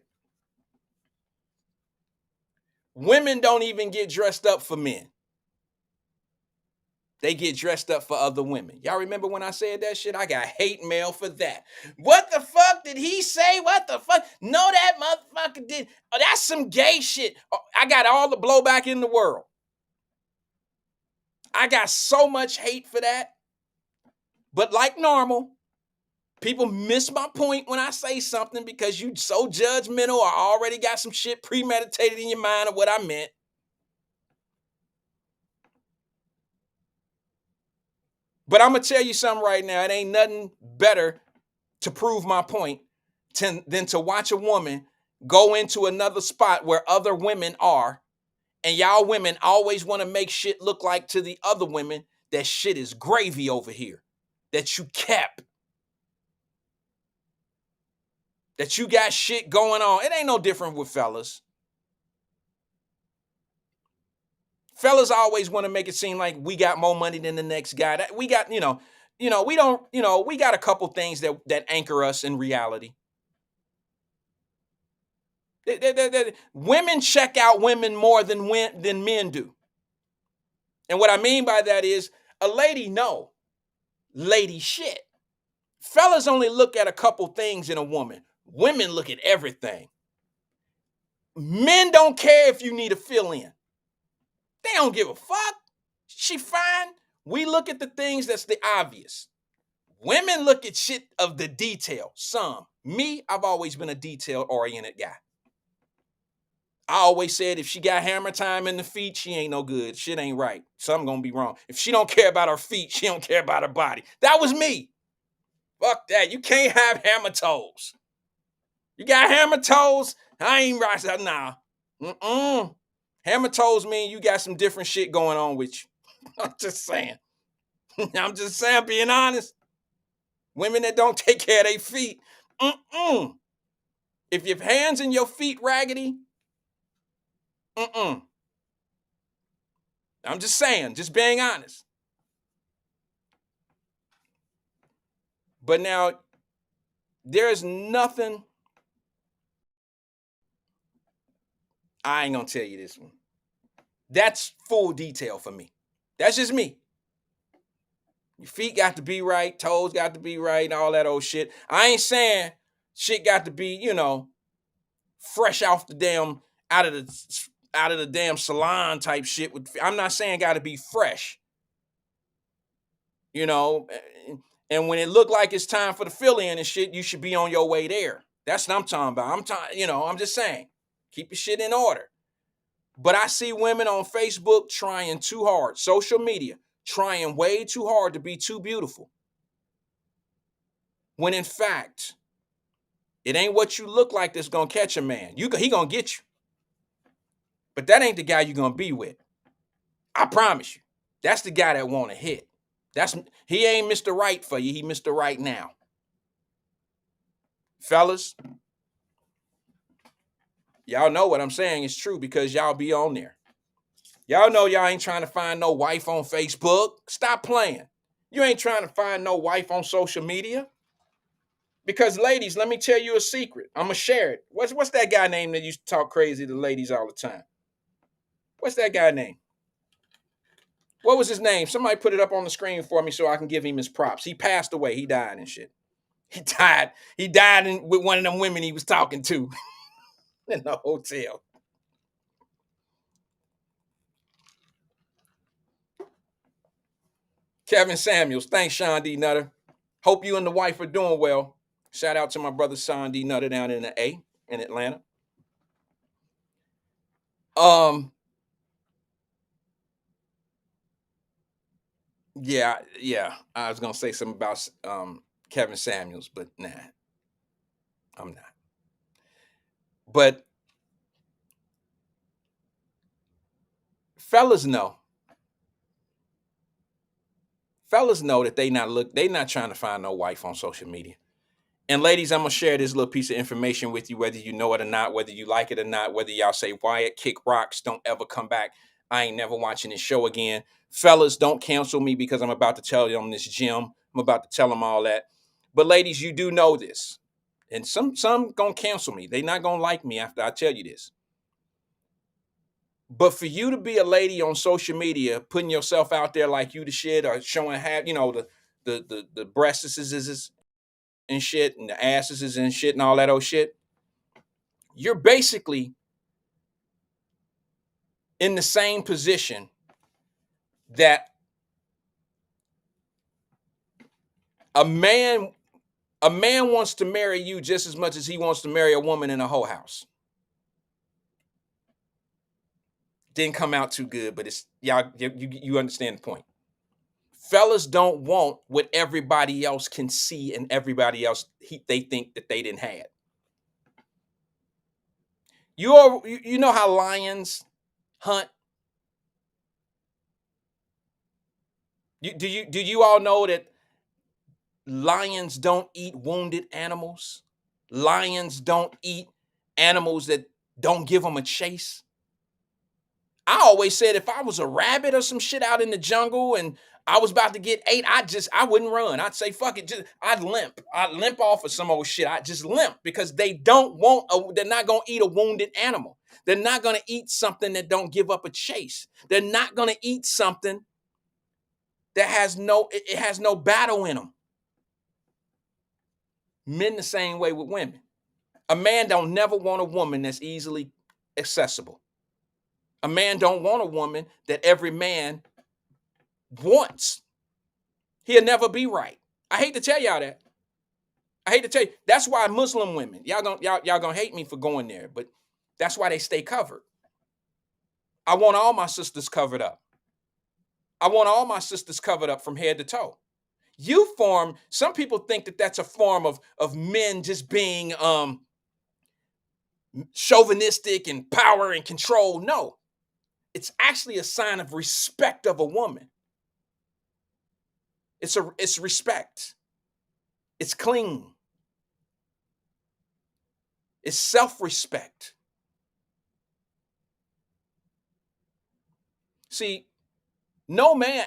women don't even get dressed up for men. They get dressed up for other women. Y'all remember when I said that shit? I got hate mail for that. What the fuck did he say? What the fuck? No, that motherfucker did. Oh, that's some gay shit. Oh, I got all the blowback in the world. I got so much hate for that. But like normal, people miss my point when I say something because you so judgmental or already got some shit premeditated in your mind of what I meant. But I'm going to tell you something right now. It ain't nothing better to prove my point than to watch a woman go into another spot where other women are, and y'all women always want to make shit look like to the other women that shit is gravy over here, that you kept, that you got shit going on. It ain't no different with fellas. Fellas always want to make it seem like we got more money than the next guy. That we got, we don't, we got a couple things that anchor us in reality. Women check out women more than men do. And what I mean by that is a lady lady shit. Fellas only look at a couple things in a woman. Women look at everything. Men don't care if you need a fill-in. They don't give a fuck. She fine. We look at the things that's the obvious. Women look at shit of the detail. Some. Me, I've always been a detail-oriented guy. I always said if she got hammer time in the feet, she ain't no good. Shit ain't right. Something gonna be wrong. If she don't care about her feet, she don't care about her body. That was me. Fuck that. You can't have hammer toes. You got hammer toes? I ain't right. Nah. Hammer toes mean you got some different shit going on with you. I'm just saying. I'm just saying, being honest. Women that don't take care of their feet. If your hands and your feet raggedy, I'm just saying, just being honest. But now, there's nothing. I ain't gonna tell you this one. That's full detail for me. That's just me. Your feet got to be right, toes got to be right, all that old shit. I ain't saying shit got to be, fresh off the damn out of the damn salon type shit. I'm not saying got to be fresh. And when it look like it's time for the fill-in and shit, you should be on your way there. That's what I'm talking about. I'm just saying, keep your shit in order. But I see women on Facebook trying too hard, social media, trying way too hard to be too beautiful. When in fact, it ain't what you look like that's gonna catch a man. He gonna get you. But that ain't the guy you're gonna be with. I promise you. That's the guy that wanna hit. He ain't Mr. Right for you, he Mr. Right now. Fellas, y'all know what I'm saying is true because y'all be on there. Y'all know y'all ain't trying to find no wife on Facebook. Stop playing. You ain't trying to find no wife on social media. Because ladies, let me tell you a secret. I'm gonna share it. What's that guy name that used to talk crazy to ladies all the time? What's that guy name? What was his name? Somebody put it up on the screen for me so I can give him his props. He passed away. He died and shit. He died. He died with one of them women he was talking to in the hotel. Kevin Samuels. Thanks, Sean D. Nutter. Hope you and the wife are doing well. Shout out to my brother Sean D. Nutter down in the A in Atlanta. Yeah. I was gonna say something about Kevin Samuels, but nah, I'm not. But fellas know that they not trying to find no wife on social media. And ladies, I'm gonna share this little piece of information with you, whether you know it or not, whether you like it or not, whether y'all say Wyatt kick rocks, don't ever come back. I ain't never watching this show again. Fellas, don't cancel me because I'm about to tell you on this gym. I'm about to tell them all that. But ladies, you do know this. And some gonna cancel me. They not gonna like me after I tell you this. But for you to be a lady on social media, putting yourself out there like you the shit, or showing the breasts and shit, and the asses and shit, and all that old shit, you're basically in the same position that a man wants to marry you just as much as he wants to marry a woman in a whole house. Didn't come out too good, but it's y'all. You understand the point. Fellas don't want what everybody else can see and everybody else they think that they didn't have. You know how lions hunt? Do you all know that lions don't eat wounded animals? Lions don't eat animals that don't give them a chase. I always said if I was a rabbit or some shit out in the jungle and I was about to get ate, I wouldn't run. I'd say, fuck it. I'd limp off of some old shit. I'd just limp because they're not going to eat a wounded animal. They're not going to eat something that don't give up a chase. They're not going to eat something that has no battle in them. Men the same way with women. A man don't never want a woman that's easily accessible. A man don't want a woman that every man wants. He'll never be right. I hate to tell y'all that. I hate to tell you. That's why Muslim women, y'all gonna hate me for going there, but that's why they stay covered. I want all my sisters covered up. I want all my sisters covered up from head to toe. Some people think that that's a form of men just being chauvinistic and power and control. No. It's actually a sign of respect of a woman. It's respect. It's clean. It's self-respect. See, men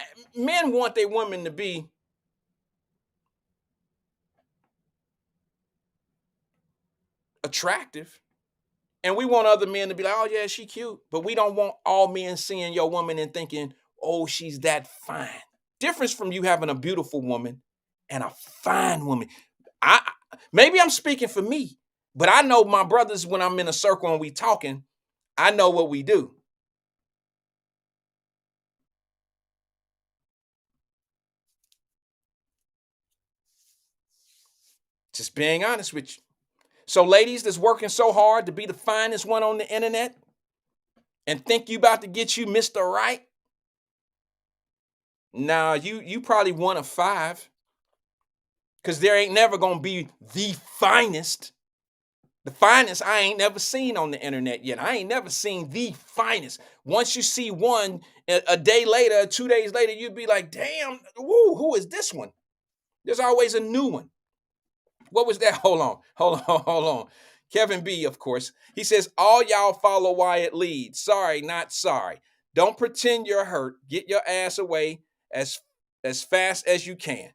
want their women to be attractive. And we want other men to be like, oh yeah, she cute. But we don't want all men seeing your woman and thinking, oh, she's that fine. Difference from you having a beautiful woman and a fine woman. Maybe I'm speaking for me, but I know my brothers when I'm in a circle and we talking, I know what we do. Just being honest with you. So ladies that's working so hard to be the finest one on the internet and think you about to get you Mr. Right. Nah, you probably one of five. Because there ain't never going to be the finest. The finest I ain't never seen on the internet yet. I ain't never seen the finest. Once you see one, a day later, 2 days later, you'd be like, damn, who is this one? There's always a new one. What was that? Hold on. Kevin B, of course. He says, all y'all follow Wyatt lead. Sorry, not sorry. Don't pretend you're hurt. Get your ass away as fast as you can.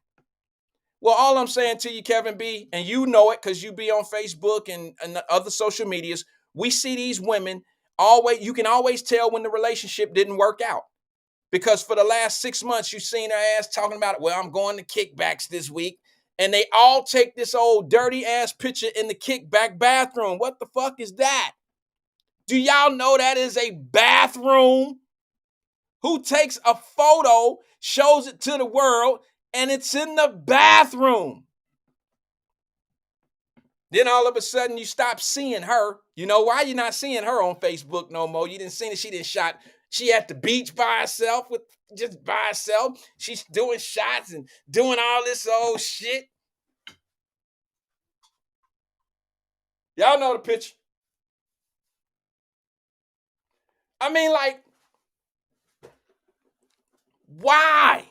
Well, all I'm saying to you, Kevin B, and you know it because you be on Facebook and other social medias, we see these women always, you can always tell when the relationship didn't work out. Because for the last 6 months, you've seen her ass talking about, well, I'm going to kickbacks this week. And they all take this old dirty ass picture in the kickback bathroom. What the fuck is that? Do y'all know that is a bathroom? Who takes a photo, shows it to the world, and it's in the bathroom? Then all of a sudden you stop seeing her. You know why you're not seeing her on Facebook no more? You didn't see it. She didn't shot. She at the beach by herself, just by herself. She's doing shots and doing all this old shit. Y'all know the picture. I mean, like, why?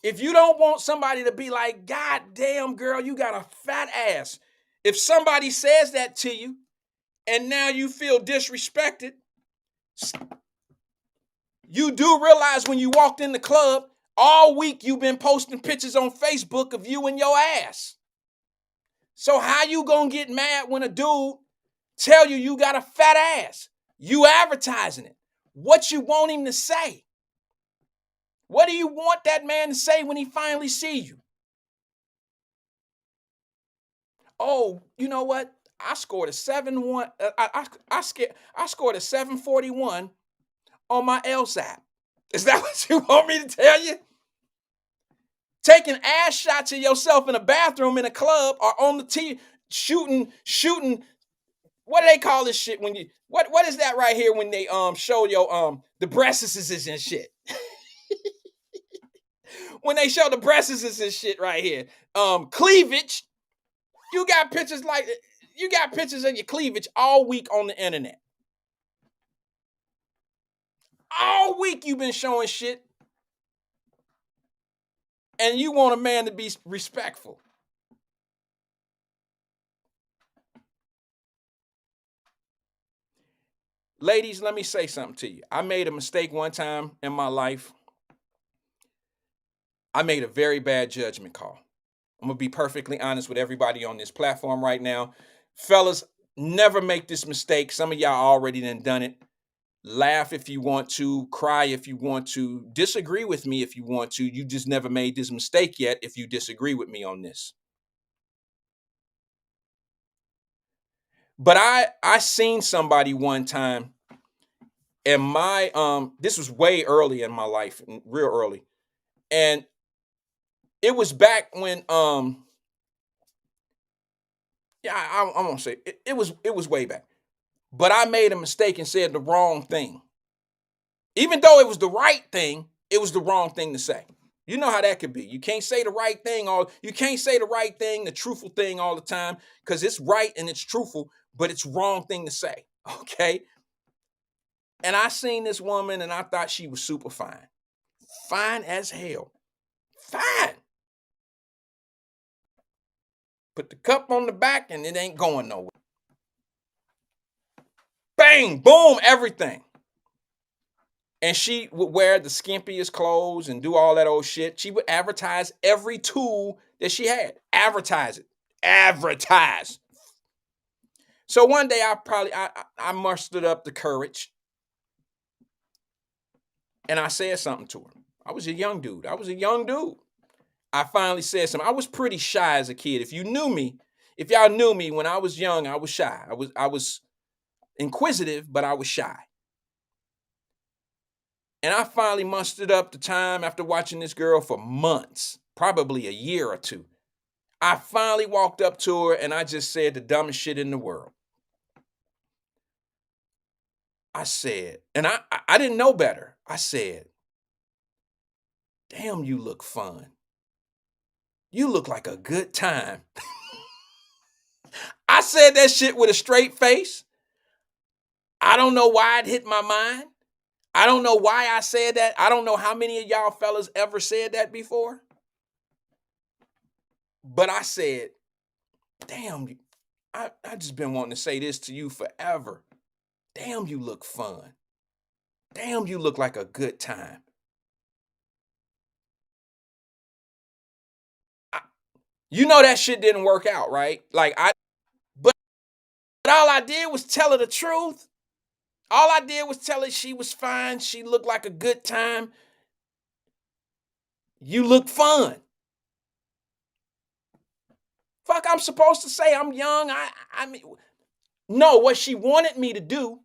If you don't want somebody to be like, God damn, girl, you got a fat ass. If somebody says that to you and now you feel disrespected, you do realize when you walked in the club, all week you've been posting pictures on Facebook of you and your ass. So how you gonna get mad when a dude tell you got a fat ass? You advertising it. What you want him to say? What do you want that man to say when he finally see you? Oh, you know what? I scored a 7-1. I scored a 741 on my LSAT. Is that what you want me to tell you? Taking ass shots of yourself in a bathroom in a club or on the TV, shooting. What do they call this shit when you? What is that right here when they show your the breasts and shit? When they show the breasts and shit right here, cleavage. You got pictures of your cleavage all week on the internet. All week you've been showing shit. And you want a man to be respectful. Ladies, let me say something to you. I made a mistake one time in my life. I made a very bad judgment call. I'm going to be perfectly honest with everybody on this platform right now. Fellas, never make this mistake. Some of y'all already done it. Laugh if you want to, cry if you want to, disagree with me if you want to. You just never made this mistake yet if you disagree with me on this. But I seen somebody one time, and this was way early in my life, real early. And it was back when I won't say it was way back. But I made a mistake and said the wrong thing. Even though it was the right thing, it was the wrong thing to say. You know how that could be. You can't say the right thing, the truthful thing all the time, because it's right and it's truthful, but it's wrong thing to say. Okay. And I seen this woman and I thought she was super fine. Fine as hell. Fine. Put the cup on the back and it ain't going nowhere. Bang, boom, everything. And she would wear the skimpiest clothes and do all that old shit. She would advertise every tool that she had. Advertise it. Advertise. So one day I mustered up the courage and I said something to her. I was a young dude. I finally said something. I was pretty shy as a kid. If y'all knew me when I was young, I was shy. I was inquisitive, but I was shy. And I finally mustered up the time after watching this girl for months, probably a year or two. I finally walked up to her and I just said the dumbest shit in the world. I said, and I didn't know better. I said, damn, you look fun. You look like a good time. I said that shit with a straight face. I don't know why it hit my mind. I don't know why I said that. I don't know how many of y'all fellas ever said that before. But I said, damn, I just been wanting to say this to you forever. Damn, you look fun. damn, you look like a good time. You know that shit didn't work out, right? But all I did was tell her the truth. All I did was tell her she was fine. She looked like a good time. You look fun. Fuck, I'm supposed to say I'm young. I mean, no, what she wanted me to do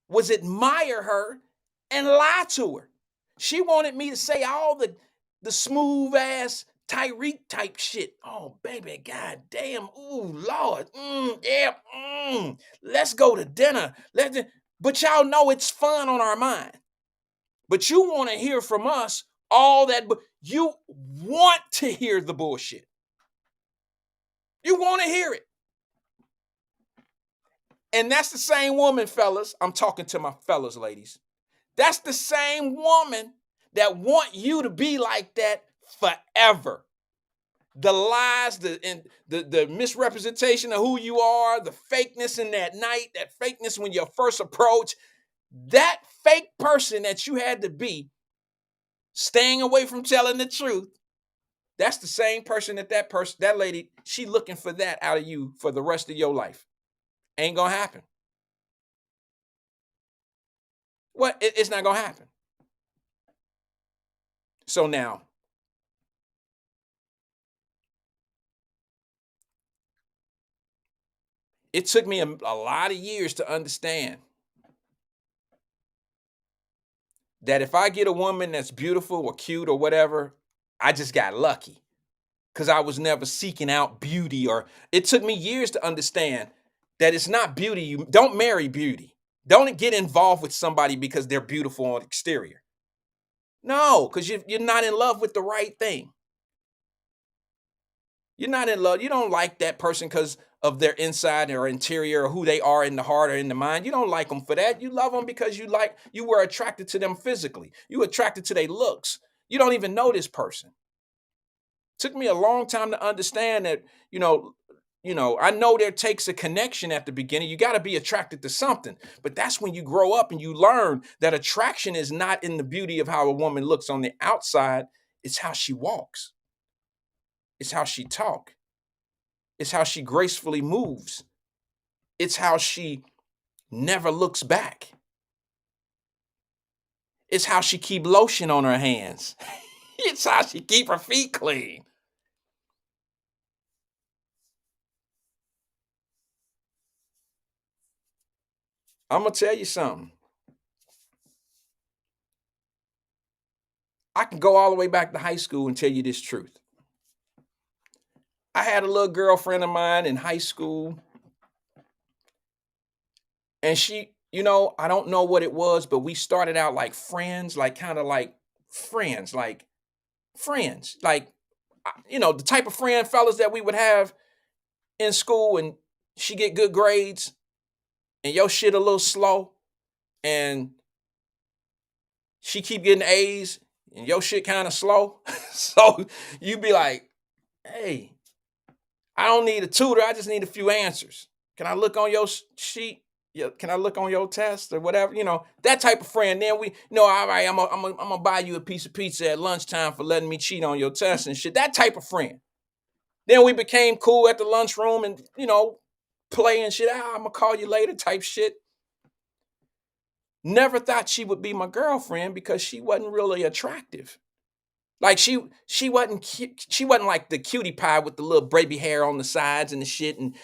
was admire her and lie to her. She wanted me to say all the smooth ass Tyreek type shit. Oh, baby, god damn. Ooh, Lord. Yeah. Let's go to dinner. But y'all know it's fun on our mind. But you want to hear from us all that, but you want to hear the bullshit. You want to hear it. And that's the same woman, fellas. I'm talking to my fellas, ladies. That's the same woman that want you to be like that forever. The lies, the misrepresentation of who you are, the fakeness in that night, that fakeness when you first approach, that fake person that you had to be, staying away from telling the truth, that's the same person that lady, she looking for that out of you for the rest of your life. Ain't gonna happen. What? It's not gonna happen. So now, it took me a lot of years to understand that if I get a woman that's beautiful or cute or whatever, I just got lucky because I was never seeking out beauty. Or it took me years to understand that it's not beauty. You don't marry beauty. Don't get involved with somebody because they're beautiful on exterior. No, because you're not in love with the right thing. You're not in love. You don't like that person because of their inside or interior or who they are in the heart or in the mind. You don't like them for that. You love them because you were attracted to them physically. You were attracted to their looks. You don't even know this person. Took me a long time to understand that, I know there takes a connection at the beginning. You got to be attracted to something. But that's when you grow up and you learn that attraction is not in the beauty of how a woman looks on the outside. It's how she walks. It's how she talks. It's how she gracefully moves. It's how she never looks back. It's how she keep lotion on her hands. It's how she keep her feet clean. I'm going to tell you something. I can go all the way back to high school and tell you this truth. I had a little girlfriend of mine in high school, and she, I don't know what it was, but we started out like friends, like kind of like friends, the type of friend fellas that we would have in school, and she get good grades and your shit a little slow, and she keep getting A's and your shit kind of slow. So you be like, hey, I don't need a tutor. I just need a few answers. Can I look on your sheet? Yeah, can I look on your test or whatever? That type of friend. Then we, all right, I'm gonna buy you a piece of pizza at lunchtime for letting me cheat on your test and shit. That type of friend. Then we became cool at the lunchroom and, play and shit. I'm gonna call you later type shit. Never thought she would be my girlfriend because she wasn't really attractive. Like she wasn't cute. She wasn't like the cutie pie with the little baby hair on the sides and the shit, and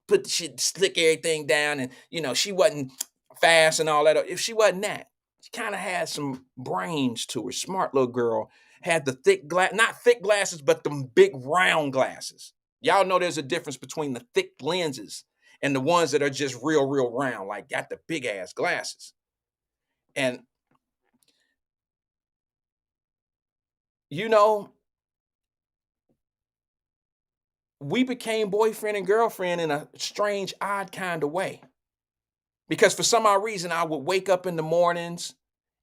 put the shit, slick everything down, and she wasn't fast and all that. If she wasn't that, she kind of had some brains to her. Smart little girl. Had the not thick glasses, but them big round glasses. Y'all know there's a difference between the thick lenses and the ones that are just real round, like got the big ass glasses. And we became boyfriend and girlfriend in a strange, odd kind of way. Because for some odd reason, I would wake up in the mornings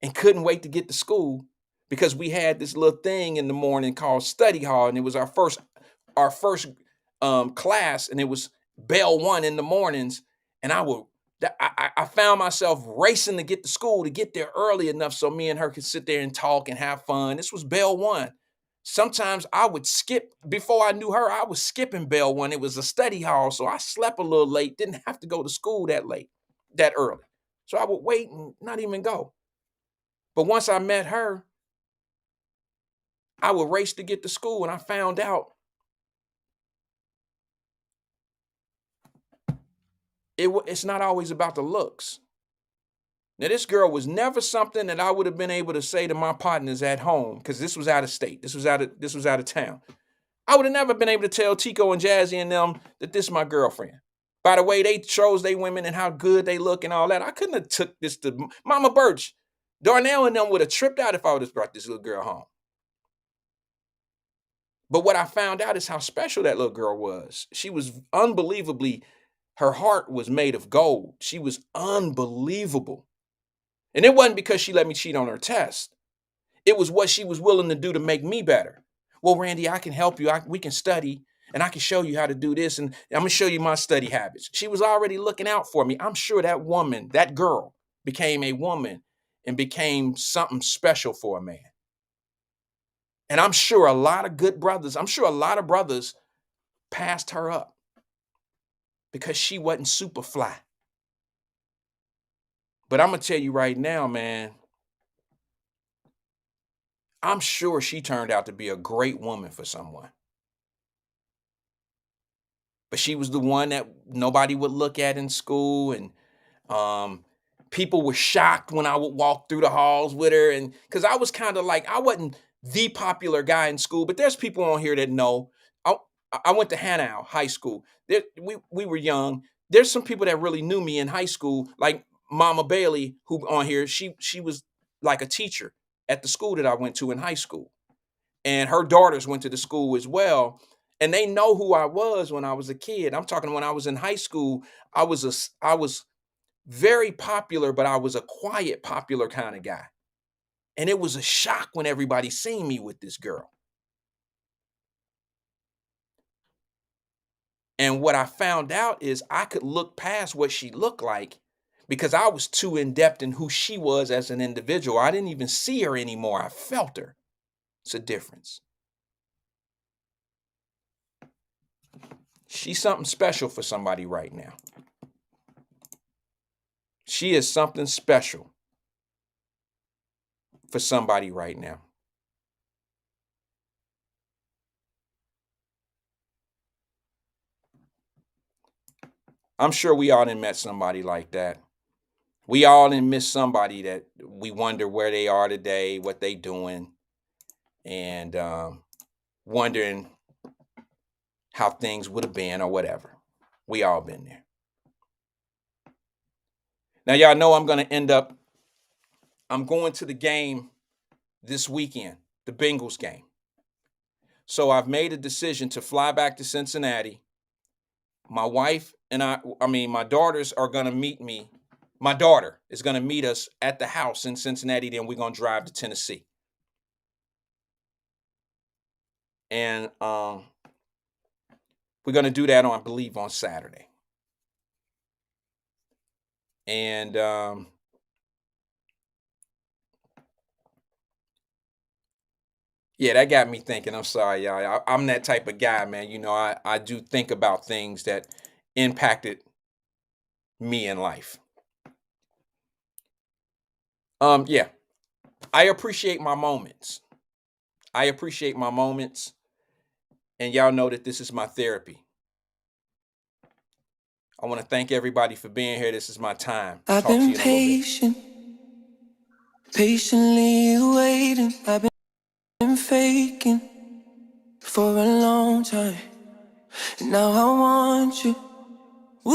and couldn't wait to get to school because we had this little thing in the morning called study hall, and it was our first class, and it was bell 1 in the mornings, and that I found myself racing to get to school, to get there early enough so me and her could sit there and talk and have fun. This was Bell One. Sometimes I would skip, before I knew her, I was skipping Bell One. It was a study hall, so I slept a little late, didn't have to go to school that early. So I would wait and not even go. But once I met her, I would race to get to school, and I found out it's not always about the looks. Now, this girl was never something that I would have been able to say to my partners at home, because this was out of state. This was out of town. I would have never been able to tell Tico and Jazzy and them that this is my girlfriend. By the way they chose they women and how good they look and all that, I couldn't have took this to Mama Birch. Darnell and them would have tripped out if I would have brought this little girl home. But what I found out is how special that little girl was. She was unbelievably, her heart was made of gold. She was unbelievable. And it wasn't because she let me cheat on her test. It was what she was willing to do to make me better. Well, Randy, I can help you. We can study, and I can show you how to do this, and I'm going to show you my study habits. She was already looking out for me. I'm sure that woman, that girl, became a woman and became something special for a man. And I'm sure a lot of brothers passed her up because she wasn't super fly. But I'm going to tell you right now, man, I'm sure she turned out to be a great woman for someone. But she was the one that nobody would look at in school, and people were shocked when I would walk through the halls with her, and because I was kind of like, I wasn't the popular guy in school, but there's people on here that know. I went to Hanau High School. We were young. There's some people that really knew me in high school, like Mama Bailey, who on here, she was like a teacher at the school that I went to in high school. And her daughters went to the school as well. And they know who I was when I was a kid. I'm talking when I was in high school, I was very popular, but I was a quiet, popular kind of guy. And it was a shock when everybody seen me with this girl. And what I found out is I could look past what she looked like because I was too in-depth in who she was as an individual. I didn't even see her anymore. I felt her. It's a difference. She's something special for somebody right now. She is something special for somebody right now. I'm sure we all done met somebody like that. We all done miss somebody that we wonder where they are today, what they doing, and wondering how things would have been or whatever. We all been there. Now, y'all know I'm going to the game this weekend, the Bengals game. So I've made a decision to fly back to Cincinnati. My wife and my daughters are going to meet me. My daughter is going to meet us at the house in Cincinnati. Then we're going to drive to Tennessee. And we're going to do that I believe, on Saturday. And yeah, that got me thinking. I'm sorry, y'all. I'm that type of guy, man. You know, I do think about things that impacted me in life. Yeah, I appreciate my moments. And y'all know that this is my therapy. I want to thank everybody for being here. This is my time. I've been patient, patiently waiting. I've been faking for a long time. And now I want you. Ooh,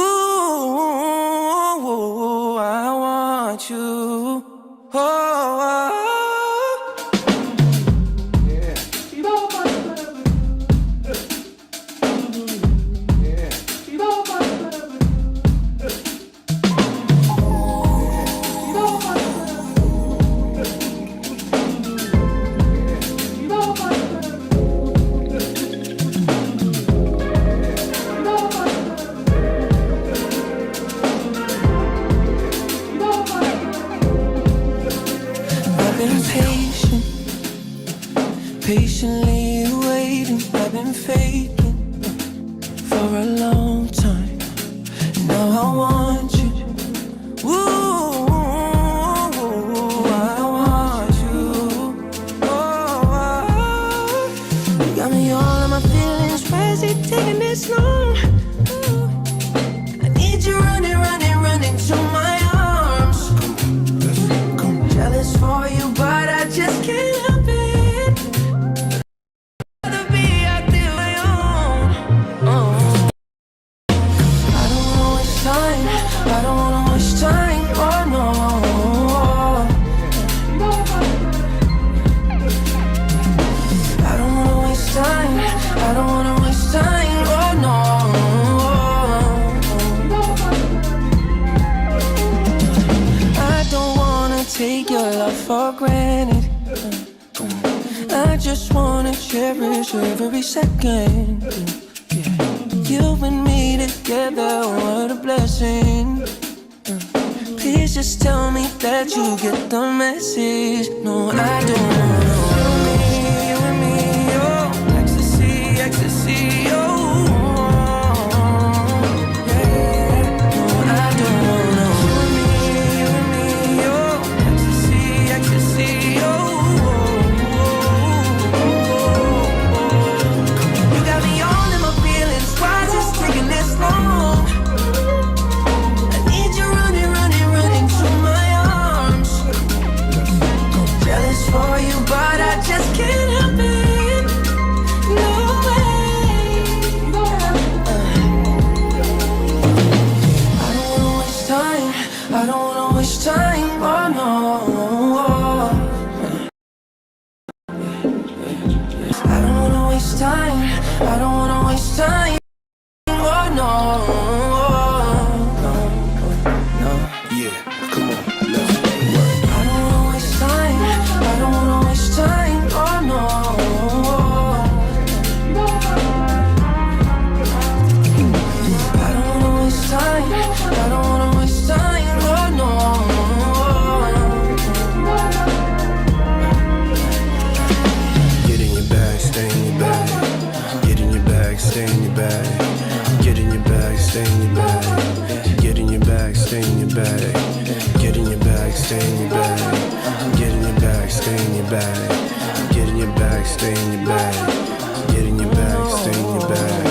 I want you. Oh. patiently waiting, I've been faking for a long time. Now I want you. Ooh, I want you. Oh, you got me all in my feelings. Why is it taking this long? I need you running, running, running to my arms. Jealous for you, but I just can't help it. Rather be out there on my own. I don't wanna waste time. I don't wanna waste time. Oh no. I don't wanna waste time. I don't wanna waste time. Oh no. I don't wanna take your love for granted. I just wanna cherish every second. You and me together, what a blessing. Please just tell me that you get the message. No, I don't wanna. You and me, oh, ecstasy, ecstasy, oh. Yeah, no, I don't wanna. You and me, oh, ecstasy, ecstasy, oh. You got me all in my feelings. Why is this taking this long? I need you running, running, running to my arms. Jealous for you, but I just can't help it. No way. I don't wanna waste time. I don't wanna waste time. Oh no. I don't wanna waste time. I don't wanna waste time. Oh no. No. Yeah, come on, let's I don't wanna waste time. I don't wanna waste time. Oh no. I don't wanna waste time. I don't wanna waste time. Oh no. Get in your bag, stay in your bag. Get in your bag, stay in your bag. Get in your bag, stay in your bag. Get in your bag, stay in your bag. Get in your bag, stay in your bag. Get in your bag, stay in your bag. Get in your bag, stay in your bag. Get in your bag, stay in your bag.